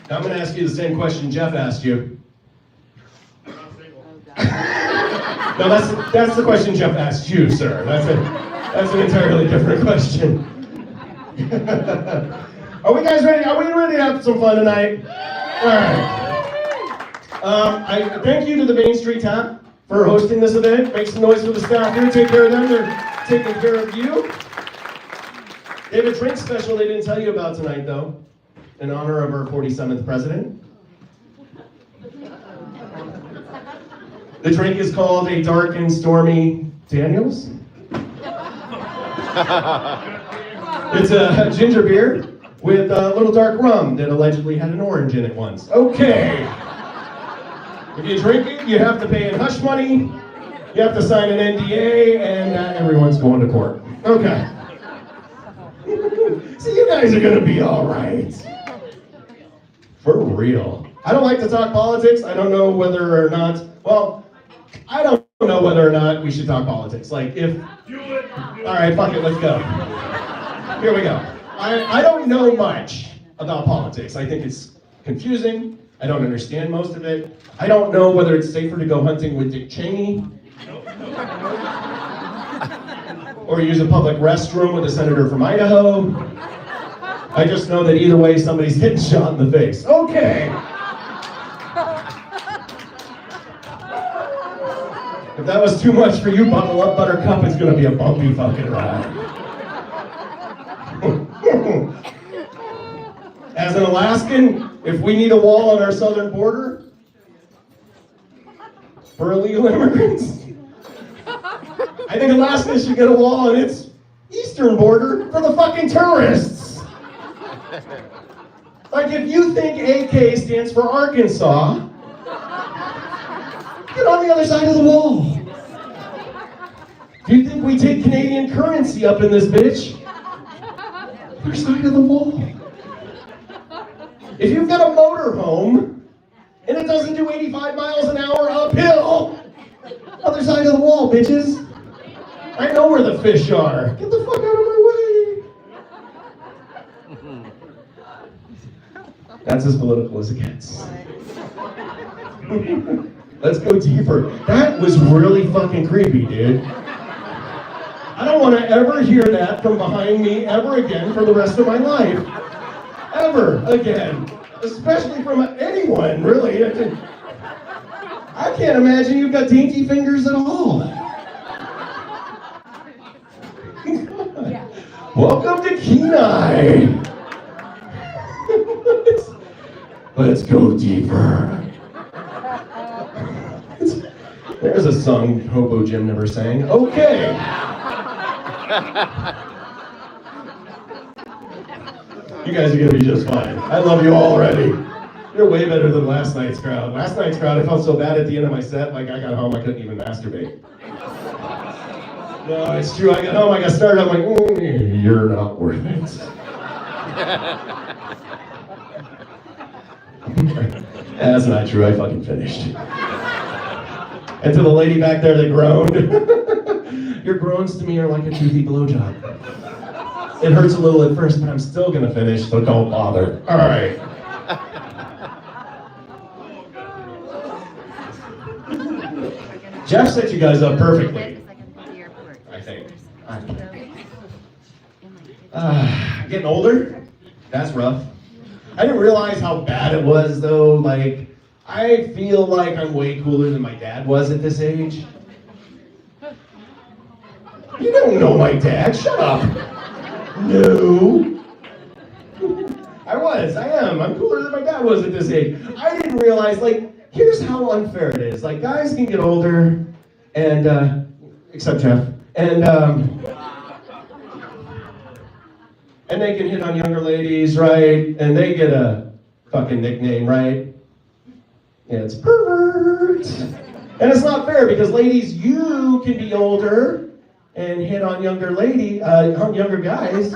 Now I'm going to ask you the same question Jeff asked you. No, that's the question Jeff asked you, sir. That's an entirely different question. Are we guys ready? Are we ready to have some fun tonight? All right. I thank you to the Main Street Tap for hosting this event. Make some noise for the staff here. Take care of them. They're taking care of you. They have a drink special they didn't tell you about tonight, though, in honor of our 47th president. The drink is called a Dark and Stormy Daniels. It's a ginger beer with a little dark rum that allegedly had an orange in it once. Okay. If you drink it, you have to pay in hush money, you have to sign an NDA, and everyone's going to court. Okay. So you guys are gonna be all right. For real. I don't like to talk politics. I don't know whether or not, well, I don't know whether or not we should talk politics. Like if, all right, fuck it, let's go. Here we go. I don't know much about politics. I think it's confusing. I don't understand most of it. I don't know whether it's safer to go hunting with Dick Cheney or use a public restroom with a senator from Idaho. I just know that either way, somebody's getting shot in the face. Okay. If that was too much for you, buckle up, Buttercup. It's gonna be a bumpy fucking ride. As an Alaskan, if we need a wall on our southern border for illegal immigrants, I think Alaska should get a wall on its eastern border for the fucking tourists. Like if you think AK stands for Arkansas, get on the other side of the wall. If you think we take Canadian currency up in this bitch, other side of the wall. If you've got a motorhome and it doesn't do 85 miles an hour uphill, other side of the wall, bitches. I know where the fish are. Get the fuck out of my way. That's as political as it gets. Let's go deeper. That was really fucking creepy, dude. I don't want to ever hear that from behind me ever again for the rest of my life. Ever again. Especially from anyone, really. I can't imagine you've got dainty fingers at all. Welcome to Kenai. Let's go deeper. There's a song Hobo Jim never sang. Okay. You guys are gonna be just fine. I love you all already. You're way better than last night's crowd. Last night's crowd, I felt so bad at the end of my set, like I got home, I couldn't even masturbate. No, it's true. I got home, I got started, I'm like, you're not worth it. That's not true, I fucking finished. And to the lady back there that groaned, your groans to me are like a toothy blowjob. It hurts a little at first, but I'm still gonna finish, so don't bother. All right. Jeff set you guys up perfectly, I think. Getting older? That's rough. I didn't realize how bad it was, though. Like, I feel like I'm way cooler than my dad was at this age. You don't know my dad. Shut up. No. I am. I'm cooler than my dad was at this age. I didn't realize, like, here's how unfair it is. Like, guys can get older, and, except Jeff, and they can hit on younger ladies, right? And they get a fucking nickname, right? Yeah, it's pervert. And it's not fair because ladies, you can be older and hit on younger guys,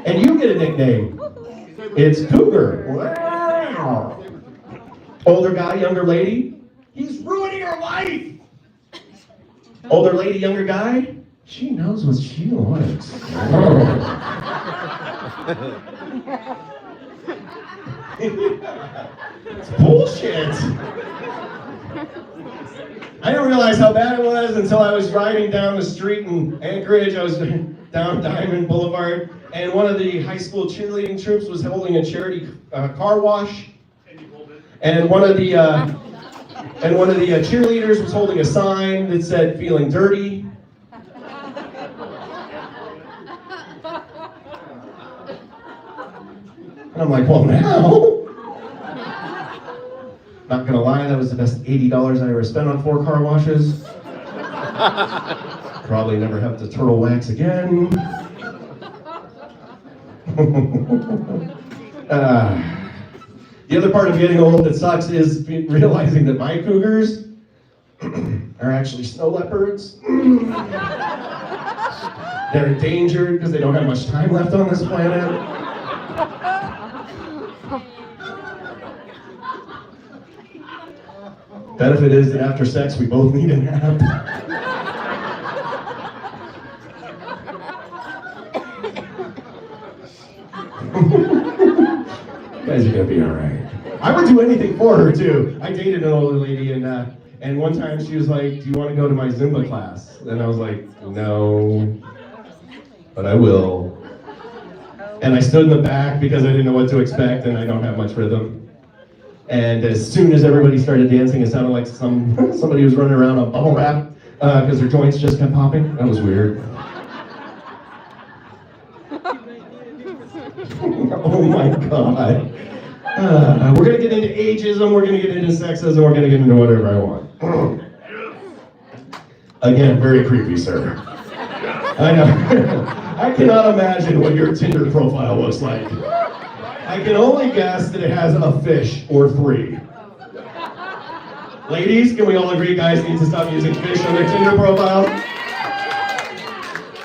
and you get a nickname. It's cougar. Wow. Older guy, younger lady, he's ruining her life. Older lady, younger guy, she knows what she likes. It's bullshit. I didn't realize how bad it was until I was driving down the street in Anchorage. I was down Diamond Boulevard, and one of the high school cheerleading troops was holding a charity car wash, and one of the cheerleaders was holding a sign that said "Feeling dirty." And I'm like, well, now. Not gonna lie, that was the best $80 I ever spent on 4 car washes. Probably never have to turtle wax again. The other part of getting old that sucks is realizing that my cougars are actually snow leopards. They're endangered because they don't have much time left on this planet. Benefit is that after sex, we both need a nap. You guys are gonna be all right. I would do anything for her too. I dated an older lady, and one time she was like, "Do you want to go to my Zumba class?" And I was like, "No, but I will." And I stood in the back because I didn't know what to expect, and I don't have much rhythm. And as soon as everybody started dancing, it sounded like somebody was running around on bubble wrap because their joints just kept popping. That was weird. Oh my God. We're going to get into ageism, we're going to get into sexism, we're going to get into whatever I want. Again, very creepy, sir. I know. I cannot imagine what your Tinder profile looks like. I can only guess that it has a fish or 3. Ladies, can we all agree guys need to stop using fish on their Tinder profile?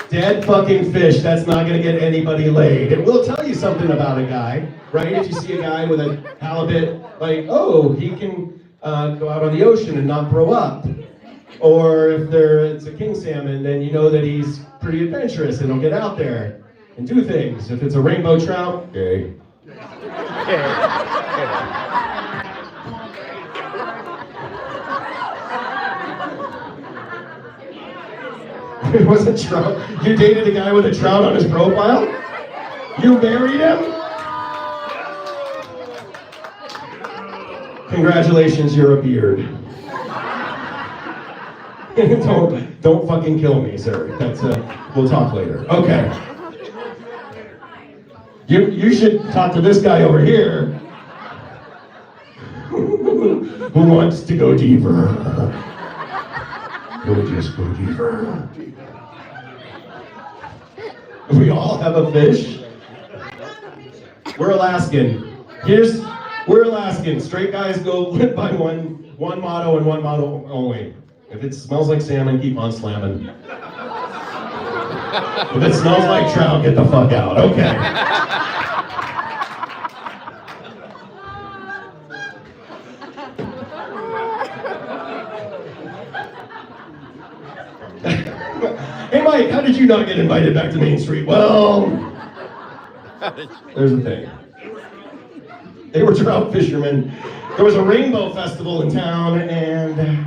Dead fucking fish, that's not gonna get anybody laid. It will tell you something about a guy, right? If you see a guy with a halibut, like, oh, he can go out on the ocean and not throw up. Or if it's a king salmon, then you know that he's pretty adventurous and he'll get out there and do things. If it's a rainbow trout, gay. It was a trout. You dated a guy with a trout on his profile? You married him? Congratulations, you're a beard. Don't fucking kill me, sir. That's we'll talk later. Okay. You should talk to this guy over here who wants to go deeper. We'll just go deeper. We all have a fish. We're Alaskan. We're Alaskan. Straight guys go live by one motto and one motto only. If it smells like salmon, keep on slamming. If it smells like trout, get the fuck out. Okay. Hey Mike, how did you not get invited back to Main Street? Well, there's the thing. They were trout fishermen. There was a rainbow festival in town, and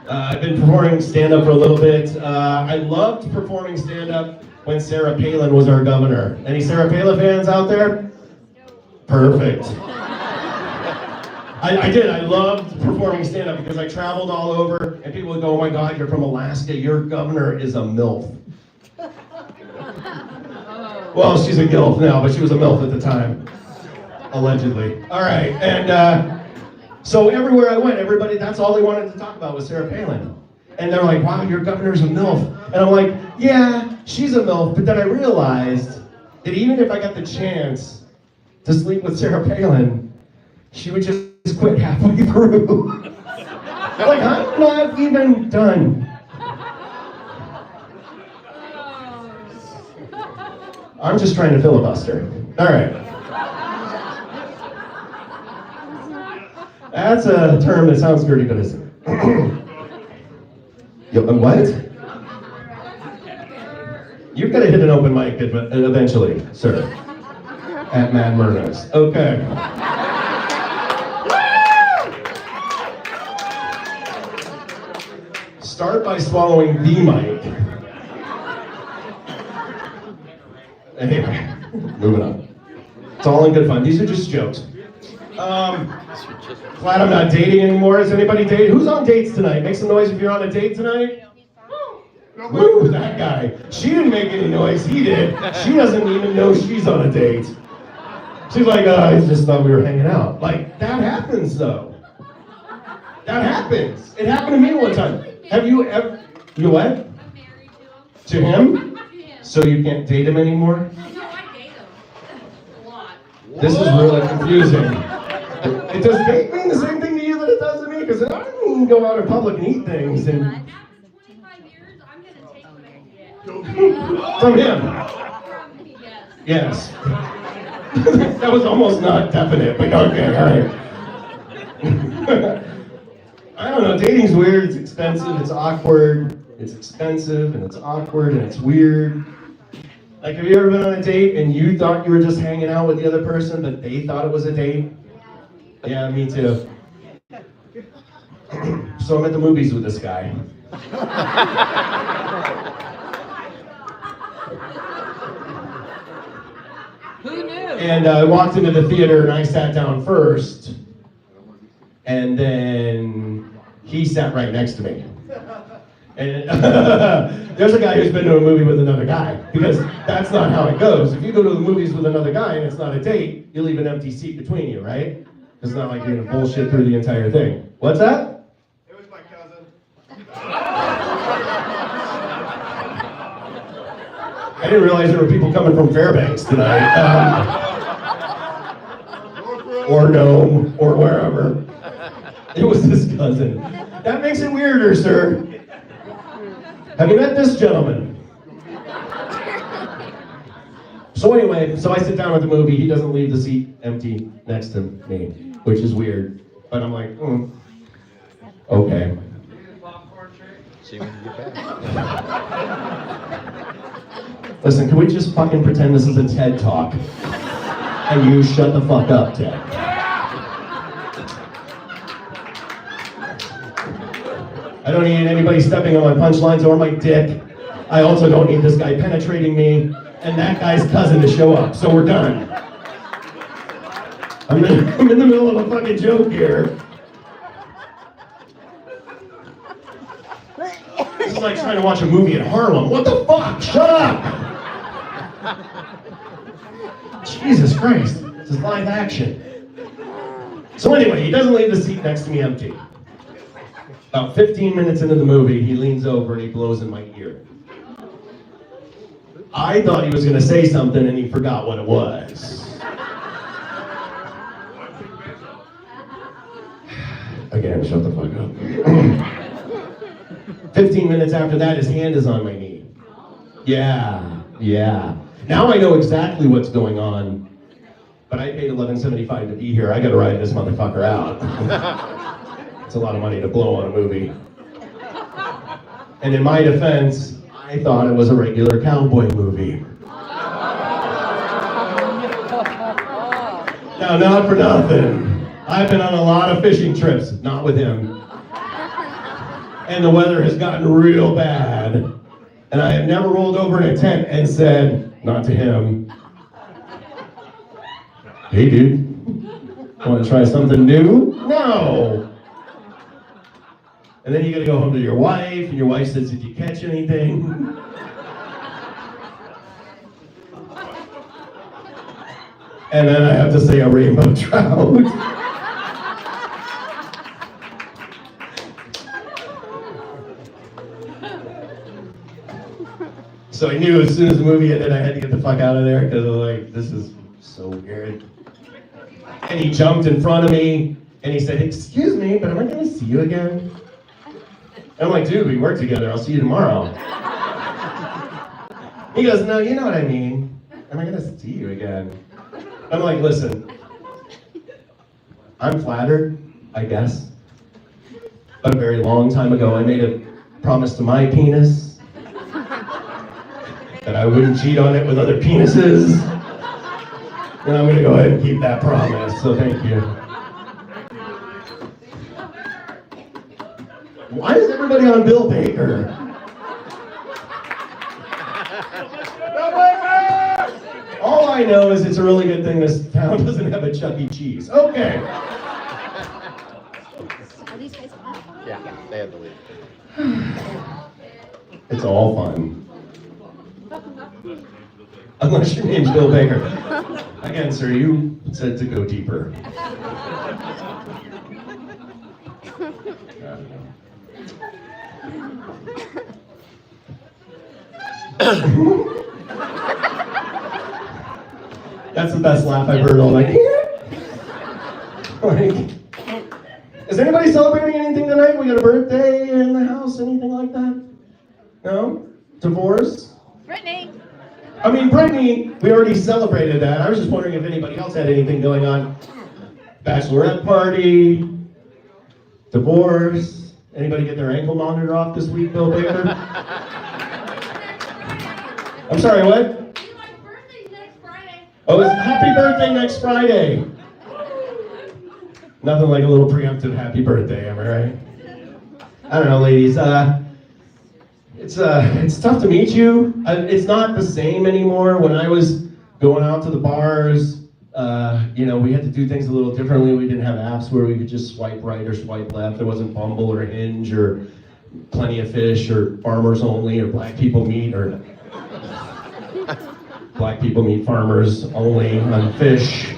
I've been performing stand-up for a little bit. I loved performing stand-up when Sarah Palin was our governor. Any Sarah Palin fans out there? Perfect. I did. I loved performing stand-up because I traveled all over, and people would go, "Oh my God, you're from Alaska. Your governor is a MILF." Well, she's a GILF now, but she was a MILF at the time, allegedly. All right, and so everywhere I went, everybody, that's all they wanted to talk about was Sarah Palin. And they're like, "Wow, your governor's a MILF." And I'm like, "Yeah, she's a MILF," but then I realized that even if I got the chance to sleep with Sarah Palin, she would just quit halfway through. Like, I'm not even done. I'm just trying to filibuster. All right. That's a term that sounds dirty, but isn't. What? You've got to hit an open mic eventually, sir. At Mad Murnos. Okay. Start by swallowing the mic. Anyway, moving on. It's all in good fun. These are just jokes. Glad I'm not dating anymore. Is anybody dating? Who's on dates tonight? Make some noise if you're on a date tonight. Woo, that guy. She didn't make any noise. He did. She doesn't even know she's on a date. She's like, I just thought we were hanging out. Like, that happens, though. That happens. It happened to me one time. Have you ever... You what? To him? So you can't date him anymore? No, I date him. A lot. This is really confusing. It does date mean the same thing to you that it does to me? Because I don't go out in public and eat things and After 25 years, I'm going to take what I can get. from him. From me, yes. Yes. That was almost not definite, but okay, all right. I don't know, dating's weird, it's expensive, it's awkward, it's expensive, and it's awkward, and it's weird. Like, have you ever been on a date and you thought you were just hanging out with the other person, but they thought it was a date? Yeah, me too. So I'm at the movies with this guy. Who knew? And I walked into the theater and I sat down first. And then he sat right next to me. And there's a guy who's been to a movie with another guy, because that's not how it goes. If you go to the movies with another guy and it's not a date, you leave an empty seat between you, right? It's not like you're gonna bullshit through the entire thing. What's that? It was my cousin. I didn't realize there were people coming from Fairbanks tonight. Or Nome, or wherever. It was his cousin. That makes it weirder, sir. Have you met this gentleman? So anyway, so I sit down at the movie. He doesn't leave the seat empty next to me, which is weird. But I'm like, okay. See when you get back. Listen, can we just fucking pretend this is a TED Talk? And you shut the fuck up, Ted. I don't need anybody stepping on my punchlines or my dick. I also don't need this guy penetrating me and that guy's cousin to show up, so we're done. I'm in the middle of a fucking joke here. This is like trying to watch a movie in Harlem. What the fuck? Shut up! Jesus Christ, this is live action. So anyway, he doesn't leave the seat next to me empty. About 15 minutes into the movie, he leans over and he blows in my ear. I thought he was going to say something and he forgot what it was. Again, shut the fuck up. 15 minutes after that, his hand is on my knee. Yeah. Now I know exactly what's going on, but I paid $11.75 to be here. I gotta ride this motherfucker out. It's a lot of money to blow on a movie. And in my defense, I thought it was a regular cowboy movie. Now, not for nothing. I've been on a lot of fishing trips, not with him. And the weather has gotten real bad. And I have never rolled over in a tent and said, not to him, hey dude, want to try something new? No. And then you gotta go home to your wife, and your wife says, did you catch anything? And then I have to say a rainbow trout. So I knew as soon as the movie ended, I had to get the fuck out of there, because I was like, this is so weird. And he jumped in front of me, and he said, excuse me, but am I gonna see you again? And I'm like, dude, we work together, I'll see you tomorrow. He goes, no, you know what I mean. Am I gonna see you again? I'm like, listen, I'm flattered, I guess. But a very long time ago, I made a promise to my penis that I wouldn't cheat on it with other penises. And I'm gonna go ahead and keep that promise, so thank you. Why is everybody on Bill Baker? Bill Baker! All I know is it's a really good thing this town doesn't have a Chuck E. Cheese. Okay. Are these guys on? Yeah, they had to leave. It's all fun. Unless your name's Bill Baker. Again, sir, you said to go deeper. That's the best laugh I've heard all night. Like, is anybody celebrating anything tonight? We got a birthday in the house, anything like that? No? Divorce? Brittany. I mean, Brittany, we already celebrated that. I was just wondering if anybody else had anything going on. Bachelorette party, divorce. Anybody get their ankle monitor off this week, Bill Baker? I'm sorry, what? Oh, it's happy birthday next Friday. Nothing like a little preemptive happy birthday, am I right? I don't know, ladies. It's tough to meet you. It's not the same anymore. When I was going out to the bars, we had to do things a little differently. We didn't have apps where we could just swipe right or swipe left. There wasn't Bumble or Hinge or Plenty of Fish or Farmers Only or Black People Meet or Black People Meet Farmers Only on Fish.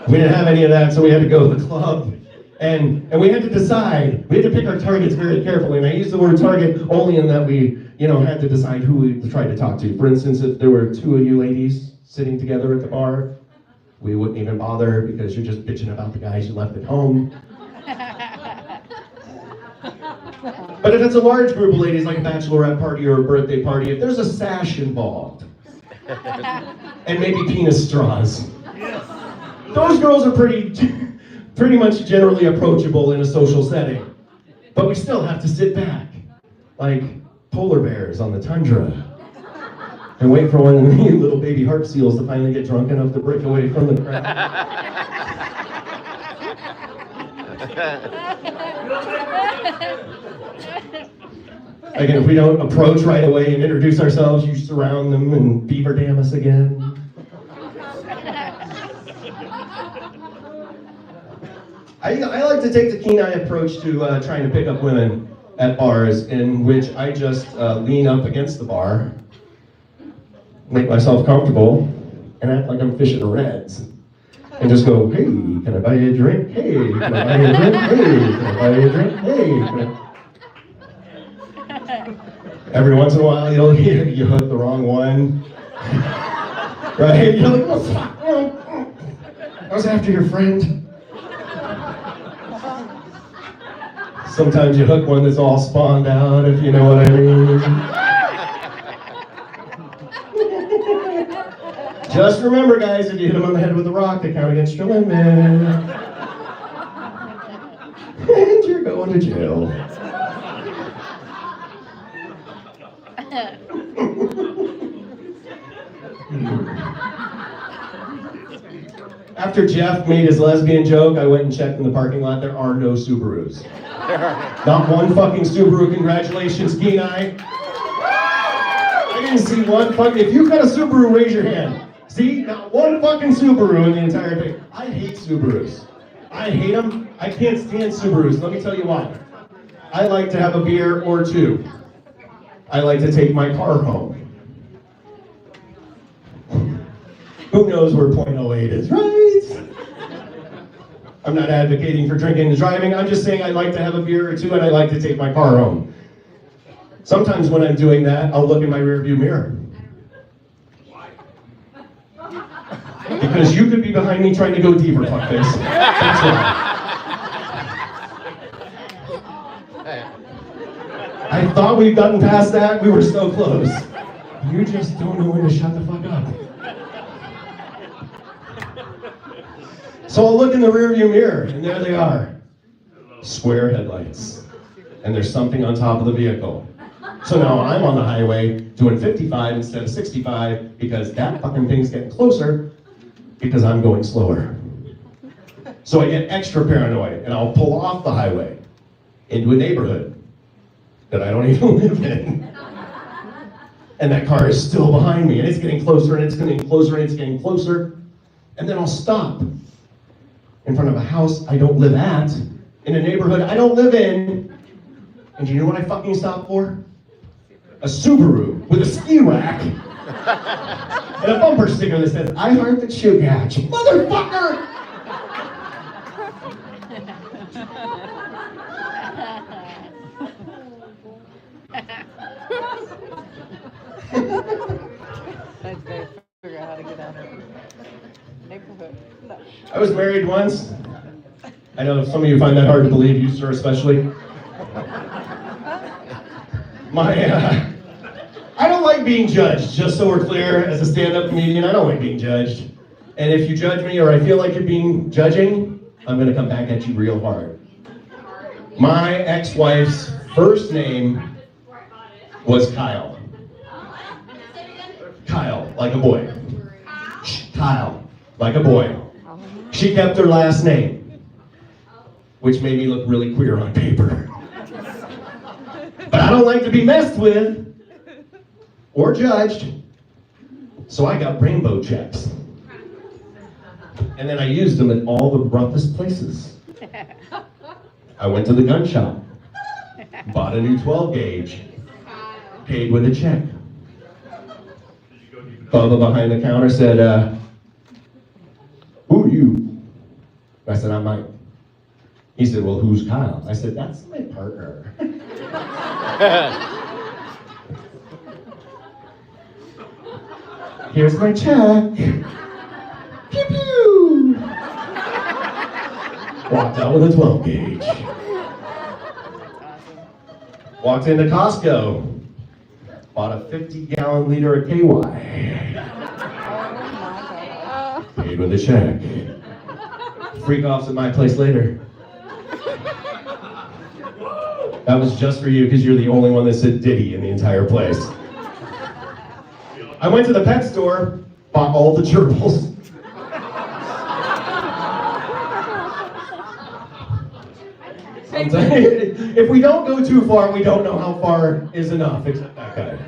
We didn't have any of that, so we had to go to the club. And we had to decide. We had to pick our targets very carefully. And I use the word target only in that we, had to decide who we tried to talk to. For instance, if there were two of you ladies sitting together at the bar, we wouldn't even bother because you're just bitching about the guys you left at home. But if it's a large group of ladies, like a bachelorette party or a birthday party, if there's a sash involved, and maybe penis straws, those girls are pretty much generally approachable in a social setting. But we still have to sit back, like polar bears on the tundra, and wait for one of the little baby harp seals to finally get drunk enough to break away from the crowd. Again, if we don't approach right away and introduce ourselves, you surround them and beaver dam us again. I like to take the keen-eye approach to trying to pick up women at bars, in which I just lean up against the bar, make myself comfortable, and act like I'm fishing reds. And just go, hey, can I buy you a drink? Hey, can I buy you a drink? Hey, can I buy you a drink? Hey, can I... Every once in a while, you hook the wrong one. Right? You're like, oh, fuck. I was after your friend. Sometimes you hook one that's all spawned out, if you know what I mean. Just remember, guys, if you hit them on the head with a rock, they count against your limit. And you're going to jail. After Jeff made his lesbian joke, I went and checked in the parking lot. There are no Subarus. Not one fucking Subaru. Congratulations, Kenai. I didn't see one fucking... If you've got a Subaru, raise your hand. See? Not one fucking Subaru in the entire thing. I hate Subarus. I hate them. I can't stand Subarus. Let me tell you why. I like to have a beer or two. I like to take my car home. Who knows where .08 is, right? I'm not advocating for drinking and driving. I'm just saying I like to have a beer or two and I like to take my car home. Sometimes when I'm doing that, I'll look in my rearview mirror. Because you could be behind me trying to go deeper, fuckface. That's why. I thought we'd gotten past that. We were so close. You just don't know when to shut the fuck up. So I'll look in the rearview mirror, and there they are. Square headlights. And there's something on top of the vehicle. So now I'm on the highway doing 55 instead of 65 because that fucking thing's getting closer because I'm going slower. So I get extra paranoid, and I'll pull off the highway into a neighborhood that I don't even live in. And that car is still behind me, and it's getting closer, and it's getting closer, and it's getting closer. And then I'll stop in front of a house I don't live at, in a neighborhood I don't live in. And do you know what I fucking stopped for? A Subaru with a ski rack and a bumper sticker that says, I heart the shoe catch. Motherfucker! I'd figure out how to get out of it. I was married once. I know some of you find that hard to believe, you sir especially. I don't like being judged, just so we're clear, as a stand-up comedian, I don't like being judged. And if you judge me or I feel like you're being judging, I'm gonna come back at you real hard. My ex-wife's first name was Kyle. Kyle, like a boy. Kyle, like a boy. She kept her last name, which made me look really queer on paper. But I don't like to be messed with or judged, so I got rainbow checks. And then I used them in all the roughest places. I went to the gun shop, bought a new 12 gauge, paid with a check. Bubba behind the counter said, who are you? I said, I'm Mike. He said, well, who's Kyle? I said, that's my partner. Here's my check. Pew pew. Walked out with a 12 gauge. Walked into Costco. Bought a 50-gallon liter of KY. Paid with a check. Freak offs at my place later. That was just for you because you're the only one that said Diddy in the entire place. I went to the pet store, bought all the gerbils. If we don't go too far, we don't know how far is enough. Okay.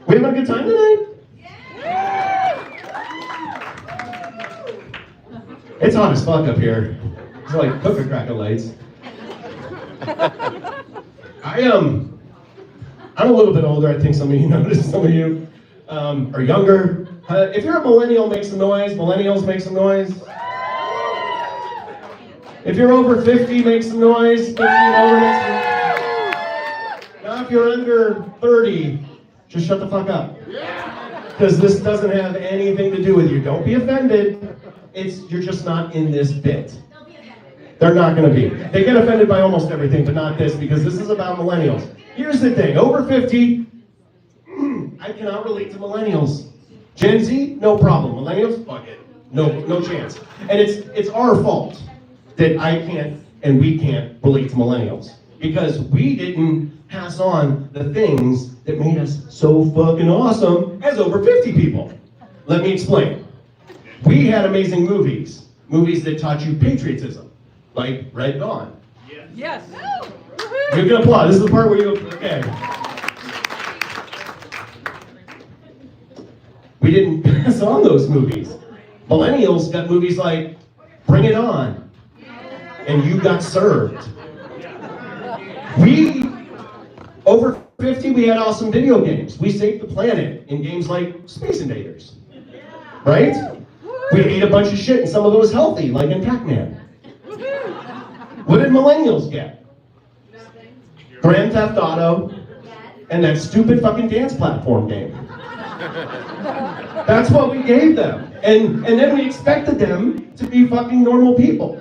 We having a good time tonight? It's hot as fuck up here. It's like cookie cracker lights. I'm a little bit older. I think some of you noticed. Some of you are younger. If you're a millennial, make some noise. Millennials, make some noise. If you're over 50, make some noise. 50 and over, make some noise. Now, if you're under 30, just shut the fuck up. Because this doesn't have anything to do with you. Don't be offended. You're just not in this bit. They're not going to be. They get offended by almost everything, but not this, because this is about millennials. Here's the thing. Over 50, I cannot relate to millennials. Gen Z, no problem. Millennials, fuck it. No chance. And it's our fault that I can't and we can't relate to millennials. Because we didn't pass on the things that made us so fucking awesome as over 50 people. Let me explain. We had amazing movies. Movies that taught you patriotism. Like Red Dawn. Yes. You can applaud. This is the part where you, okay. We didn't pass on those movies. Millennials got movies like Bring It On. And You Got Served. We, over 50, we had awesome video games. We saved the planet in games like Space Invaders. Right? We ate a bunch of shit and some of it was healthy, like in Pac-Man. What did millennials get? Grand Theft Auto and that stupid fucking dance platform game. That's what we gave them. And then we expected them to be fucking normal people.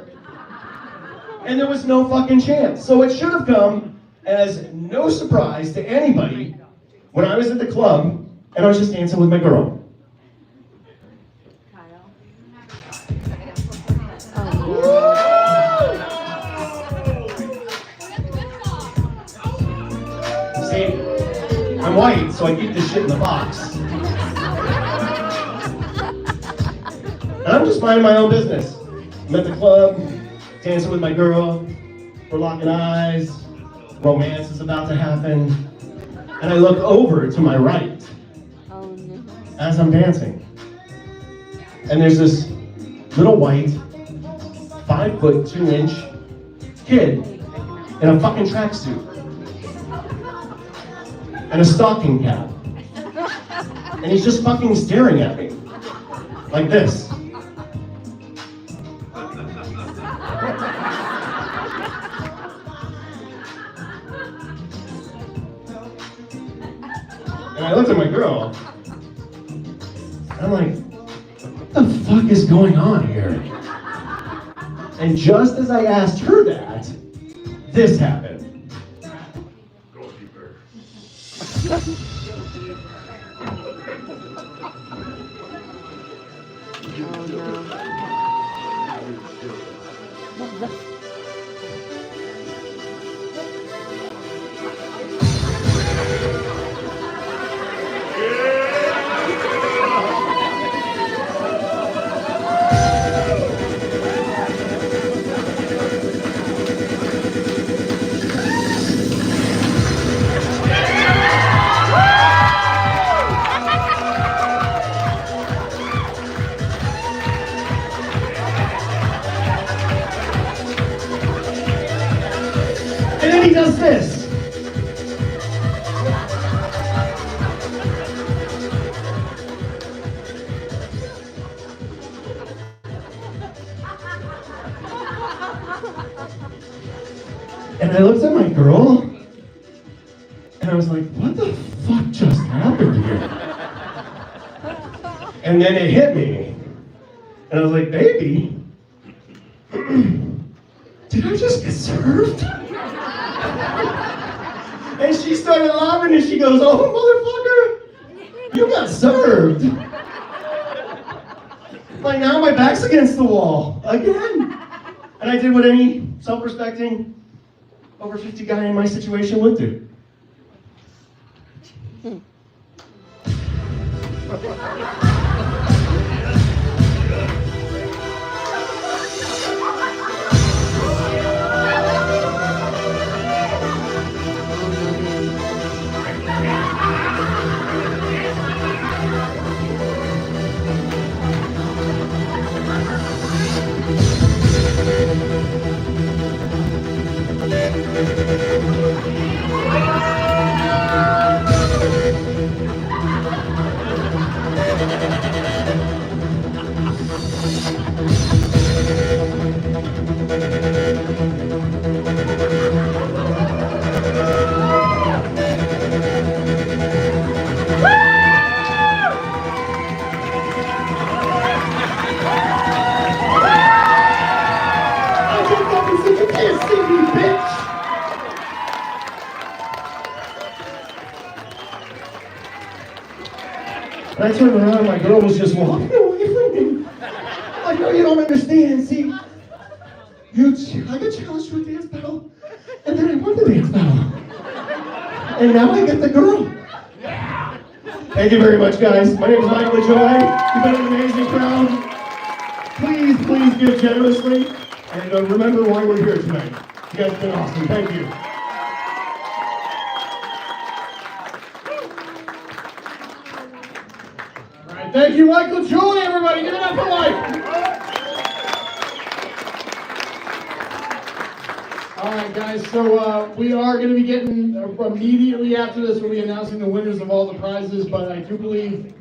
And there was no fucking chance. So it should have come as no surprise to anybody when I was at the club and I was just dancing with my girl. See, I'm white, so I keep this shit in the box. And I'm just minding my own business. I'm at the club, dancing with my girl, we're locking eyes, romance is about to happen, and I look over to my right as I'm dancing. And there's this little white, 5'2" kid in a fucking tracksuit and a stocking cap. And he's just fucking staring at me like this. And I looked at my girl, and I'm like, what the fuck is going on here? And just as I asked her that, this happened. And then he does this. And I looked at my girl, and I was like, what the fuck just happened here? And then it hit me. And I was like, baby, did I just get served? And she started laughing and she goes, oh, motherfucker, you got served. Like now my back's against the wall, again. And I did what any self-respecting, over 50 guy in my situation would do. And I turned around and my girl was just walking away from me. I know you don't understand. See, I got challenged to a dance battle, and then I won the dance battle. And now I get the girl. Thank you very much, guys. My name is Michael Joy. You've been an amazing crowd. Please give generously. And remember why we're here tonight. You guys have been awesome. Thank you. Thank you, Michael Joy, everybody. Give it up for Mike. All right, guys. So we are going to be getting immediately after this. We'll be announcing the winners of all the prizes. But I do believe.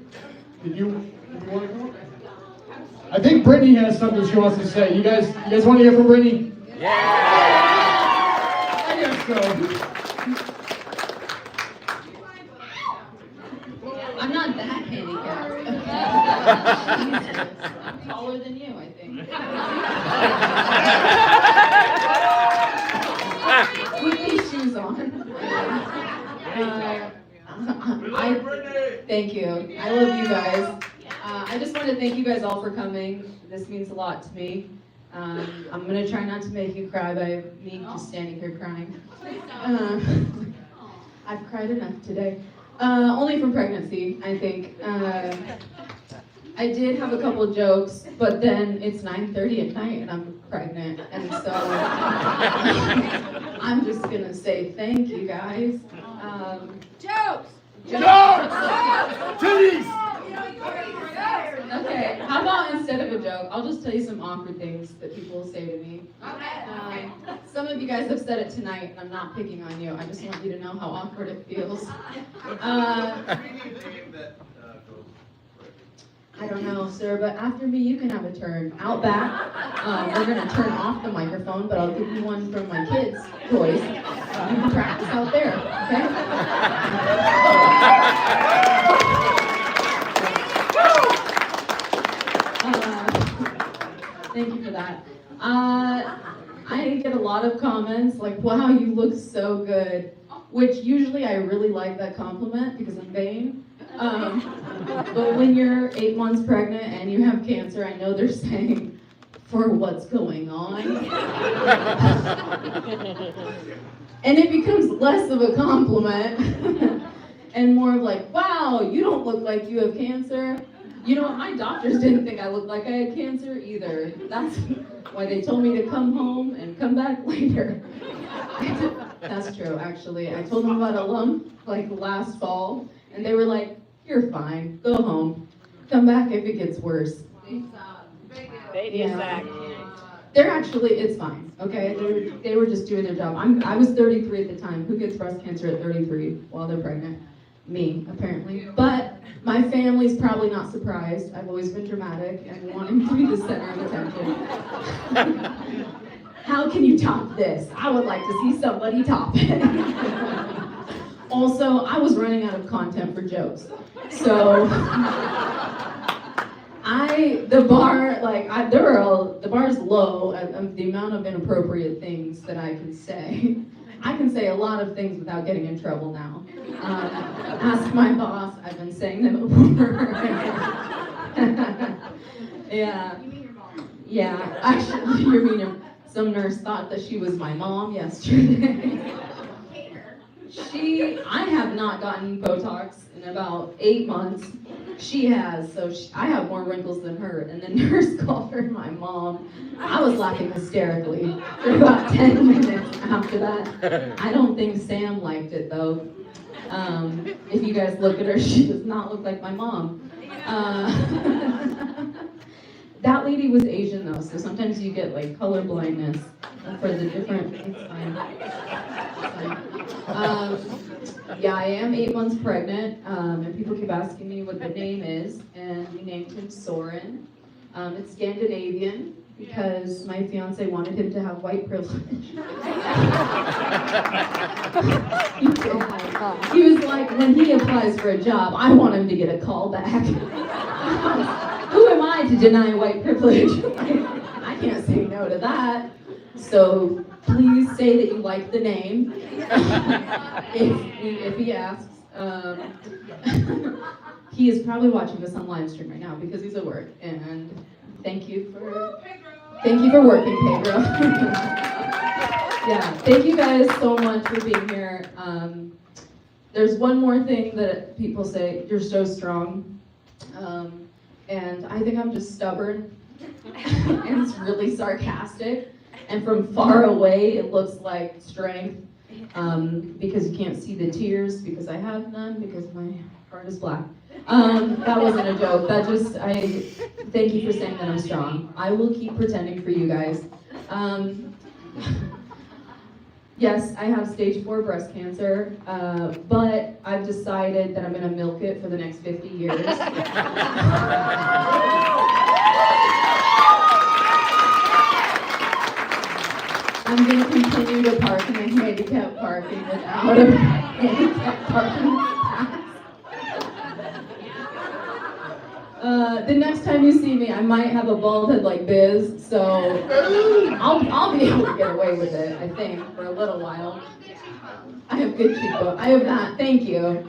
Did you want to go? I think Brittany has something she wants to say. You guys want to hear from Brittany? Yeah. I guess so. I'm not that handicapped. I'm taller than you, I think. With these shoes on. Thank you. I love you guys. I just want to thank you guys all for coming. This means a lot to me. I'm going to try not to make you cry by me just standing here crying. I've cried enough today. Only from pregnancy, I think. I did have a couple of jokes, but then it's 9:30 at night and I'm pregnant, and so I'm just gonna say thank you guys. Jokes! Titties! Okay, how about instead of a joke, I'll just tell you some awkward things that people will say to me. Some of you guys have said it tonight, and I'm not picking on you. I just want you to know how awkward it feels. I don't know, sir, but after me, you can have a turn. Out back, we're going to turn off the microphone, but I'll give you one from my kids' toys. You can practice out there, okay? Thank you for that. I get a lot of comments like, wow, you look so good, which usually I really like that compliment because I'm vain. But when you're 8 months pregnant and you have cancer, I know they're saying, for what's going on? And it becomes less of a compliment and more of like, wow, you don't look like you have cancer. You know what, my doctors didn't think I looked like I had cancer either. That's why they told me to come home and come back later. That's true, actually. I told them about a lump like last fall, and they were like, you're fine, go home. Come back if it gets worse. Yeah. They're actually, it's fine, okay? They were just doing their job. I was 33 at the time. Who gets breast cancer at 33 while they're pregnant? Me, apparently. But my family's probably not surprised. I've always been dramatic and wanting to be the center of attention. How can you top this? I would like to see somebody top it. Also, I was running out of content for jokes. So, the bar is low at the amount of inappropriate things that I can say. I can say a lot of things without getting in trouble now. Ask my boss, I've been saying them before. Yeah. Yeah, actually, you mean some nurse thought that she was my mom yesterday. I have not gotten Botox in about 8 months. She has, so I have more wrinkles than her. And the nurse called her my mom. I was laughing hysterically for about 10 minutes after that. I don't think Sam liked it though. If you guys look at her, she does not look like my mom. That lady was Asian though, so sometimes you get like color blindness for the different, it's fine. Yeah, I am 8 months pregnant, and people keep asking me what the name is, and we named him Soren. It's Scandinavian because my fiance wanted him to have white privilege. He was like, when he applies for a job, I want him to get a call back. Who am I to deny white privilege? I can't say no to that. So please say that you like the name. If he asks. He is probably watching this on live stream right now because he's at work. And thank you for working, Pedro. Yeah, thank you guys so much for being here. There's one more thing that people say, you're so strong. And I think I'm just stubborn. And it's really sarcastic. And from far away, it looks like strength. Because you can't see the tears, because I have none, because my heart is black. That wasn't a joke. Thank you for saying that I'm strong. I will keep pretending for you guys. Yes, I have stage 4 breast cancer, but I've decided that I'm gonna milk it for the next 50 years. I'm going to continue to park in the handicap parking without a handicap parking pass. The next time you see me, I might have a bald head like Biz, so I'll be able to get away with it, I think, for a little while. I have good cheekbones. I have that. Thank you.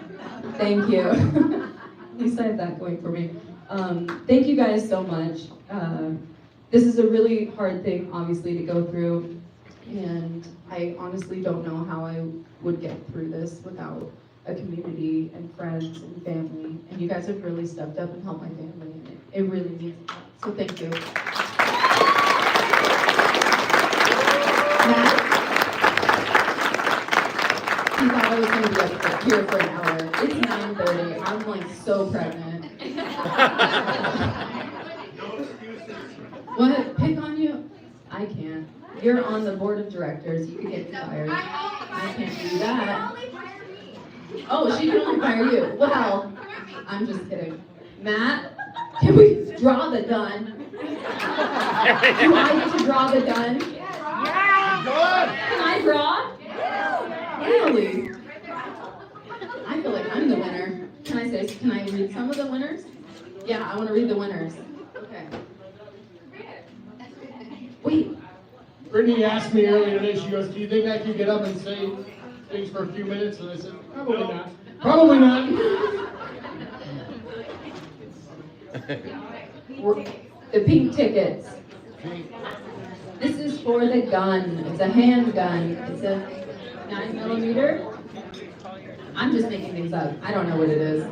Thank you. At least I have that going for me. Thank you guys so much. This is a really hard thing, obviously, to go through. And I honestly don't know how I would get through this without a community and friends and family. And you guys have really stepped up and helped my family, and it really means a lot. So thank you. Matt? He thought I was going to be up here for an hour. It's 9:30. I'm like so pregnant. What? Pick on you? I can't. You're on the board of directors. You could get fired. I can't do that. Oh, she can only fire you. Well, I'm just kidding. Matt, can we draw the gun? Do I get to draw the gun? Can I draw? Really? I feel like I'm the winner. I want to read the winners. Okay. Wait. Brittany asked me earlier today, she goes, do you think I could get up and say things for a few minutes? And I said, probably not. Probably not. The pink tickets. This is for the gun. It's a handgun. It's a 9mm. I'm just making things up. I don't know what it is.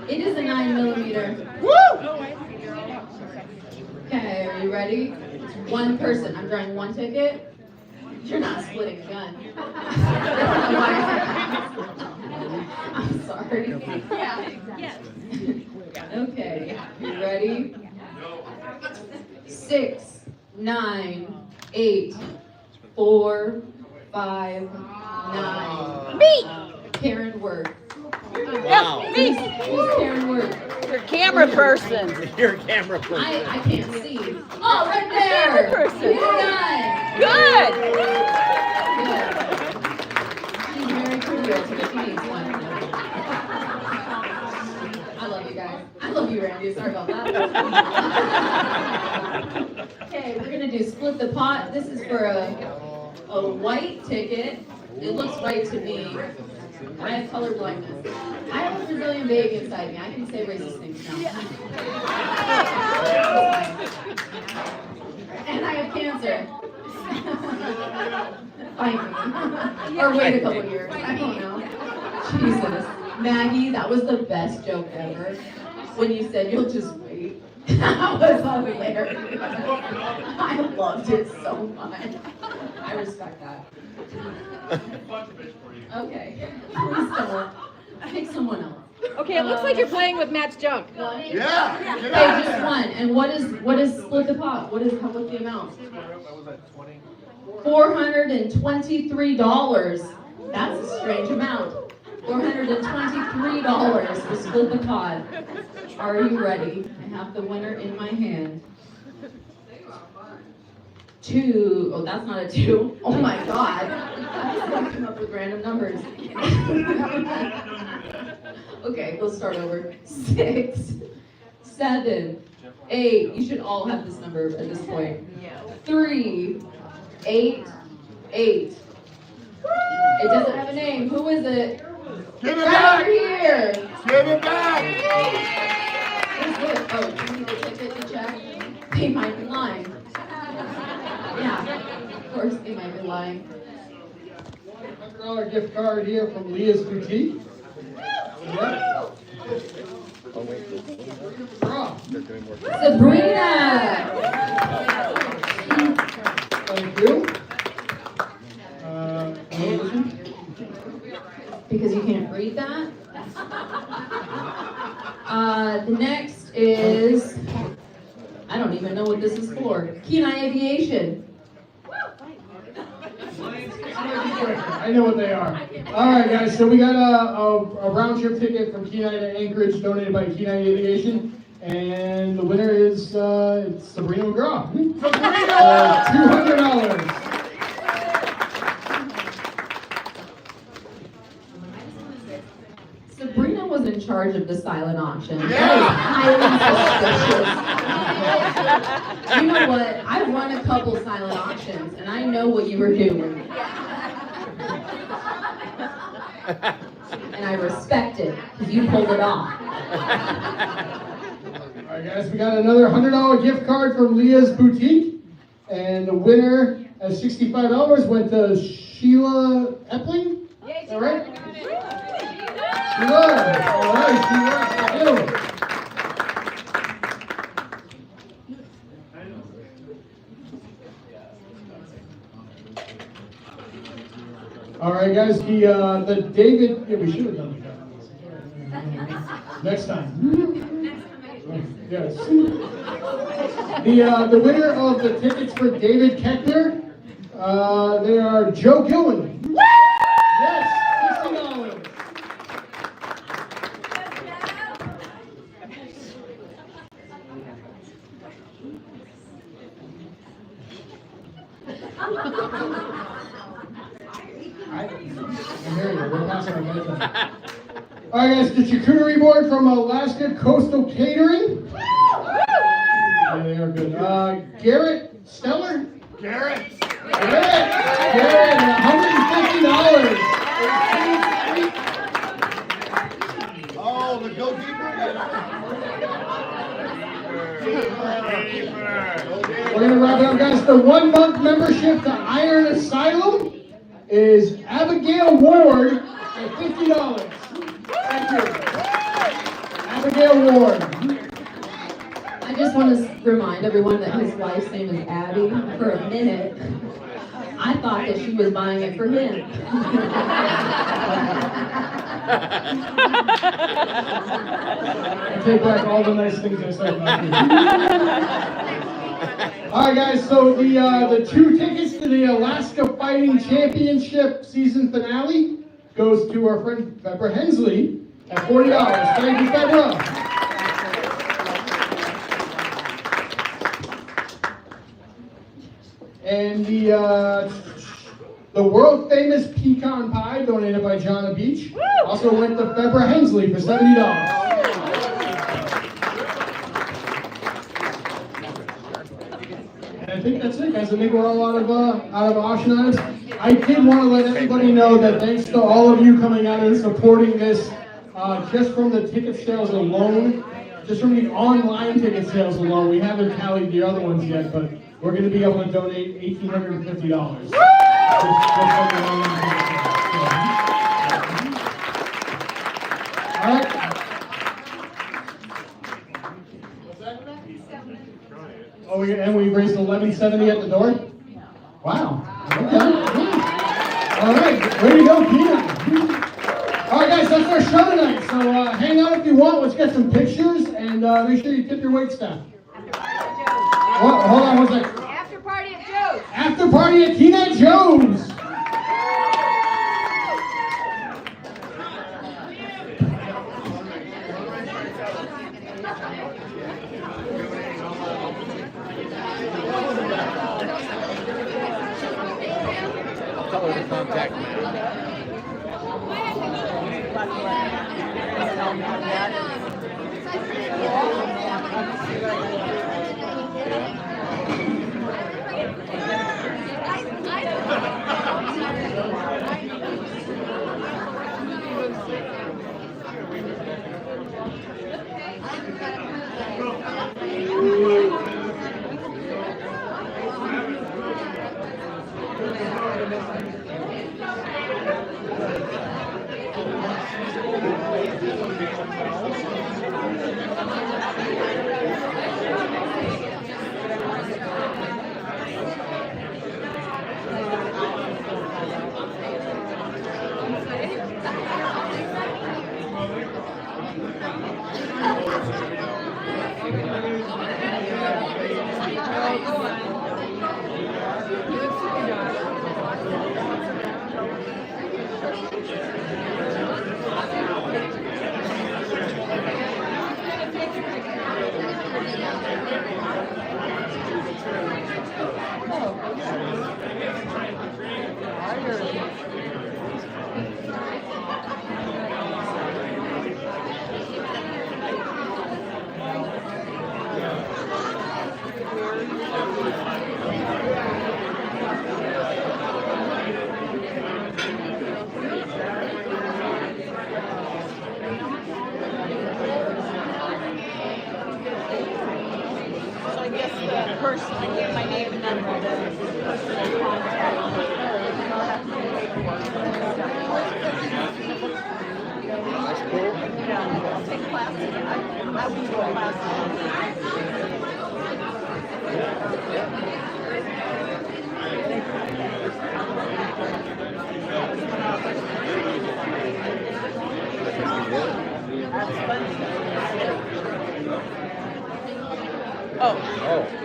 It is a 9mm. Woo! Okay, are you ready? One person. I'm drawing one ticket. You're not splitting a gun. I'm sorry. Yeah. Okay, you ready? 6, 9, 8, 4, 5, 9. Me! Karen Word. Wow. Me! Who's Karen Word? You're a camera person. You're a camera person. I can't see. Oh, right there! Camera person. Good. Good. She's very pretty, so she needs one. I love you guys. I love you, Randy. Sorry about that. Okay, we're gonna do split the pot. This is for a white ticket. It looks white to me. I have color blindness. I have a Brazilian baby inside me. I can say racist things now. And I have cancer. Fight me. Or wait a couple years. I don't know. Jesus. Maggie, that was the best joke ever. When you said you'll just wait. That was hilarious. I loved it so much. I respect that. Okay. Please don't. Pick someone else. Okay, it looks like you're playing with Matt's junk. Yeah. Okay, just one. And what is split the pot? What's the amount? $423. That's a strange amount. $423 to split the pot. Are you ready? I have the winner in my hand. 2. Oh, that's not a 2. Oh my God. I'm gonna come up with random numbers. Okay, we'll start over. 6, 7, 8. You should all have this number at this point. 3, 8, 8. It doesn't have a name. Who is it? Give it Right back. over here. Give it back. Who's it? Oh, do you need a ticket to check? They might be lying. Yeah, of course they might be lying. $100 gift card here from Leah's Boutique. Yeah. Draw. Sabrina! Thank you. Because you can't read that. The next is, I don't even know what this is for. Kenai Aviation. I know what they are. All right, guys. So we got a round trip ticket from Kenai to Anchorage, donated by Kenai Aviation, and the winner is it's Sabrina McGraw. $200. Sabrina was in charge of the silent auction. That is highly suspicious. You know what? I run a couple silent auctions, and I know what you were doing. And I respect it, because you pulled it off. All right, guys. We got another $100 gift card from Leah's Boutique, and the winner at $65 went to Sheila Epling. Is that right? Sheila. All right, Sheila. Thank you. All right, guys. The David. Yeah, we should have done that. Next time. Yes. The winner of the tickets for David Keckner, they are Joe Gillen. Yes, $60. I'm here. We're passing our bedtime. All right, guys, the charcuterie board from Alaska Coastal Catering. Yeah, they are good. Garrett Stellar? Garrett, $150. Oh, the goalkeeper? We're going to wrap it up, guys. The 1 month membership to Iron Asylum is Abigail Ward at $50. Thank you. Abigail Ward. I just want to remind everyone that his wife's name is Abby. For a minute, I thought that she was buying it for him. I take back all the nice things I said about you. All right, guys, so the 2 tickets to the Alaska Fighting Championship season finale goes to our friend Deborah Hensley at $40. Thank you, Deborah. And the world famous pecan pie donated by Jonna Beach also went to Deborah Hensley for $70. And I think that's it, guys. I think we're all out of auction items. I did want to let everybody know that thanks to all of you coming out and supporting this, just from the ticket sales alone, just from the online ticket sales alone, we haven't tallied the other ones yet, but we're going to be able to donate $1,850. Just from the online ticket sales. All right. Oh, and we raised $11.70 at the door? Wow. Okay. All right. Way to go, Peanut. All right, guys, that's our show tonight. So hang out if you want. Let's get some pictures and make sure you tip your wait staff. What? Hold on one second. After party at Joe's. After party at Peanut Joe's. Color the contact man.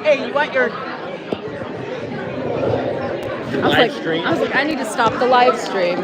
Hey, you want your Live stream? I was like, I need to stop the live stream.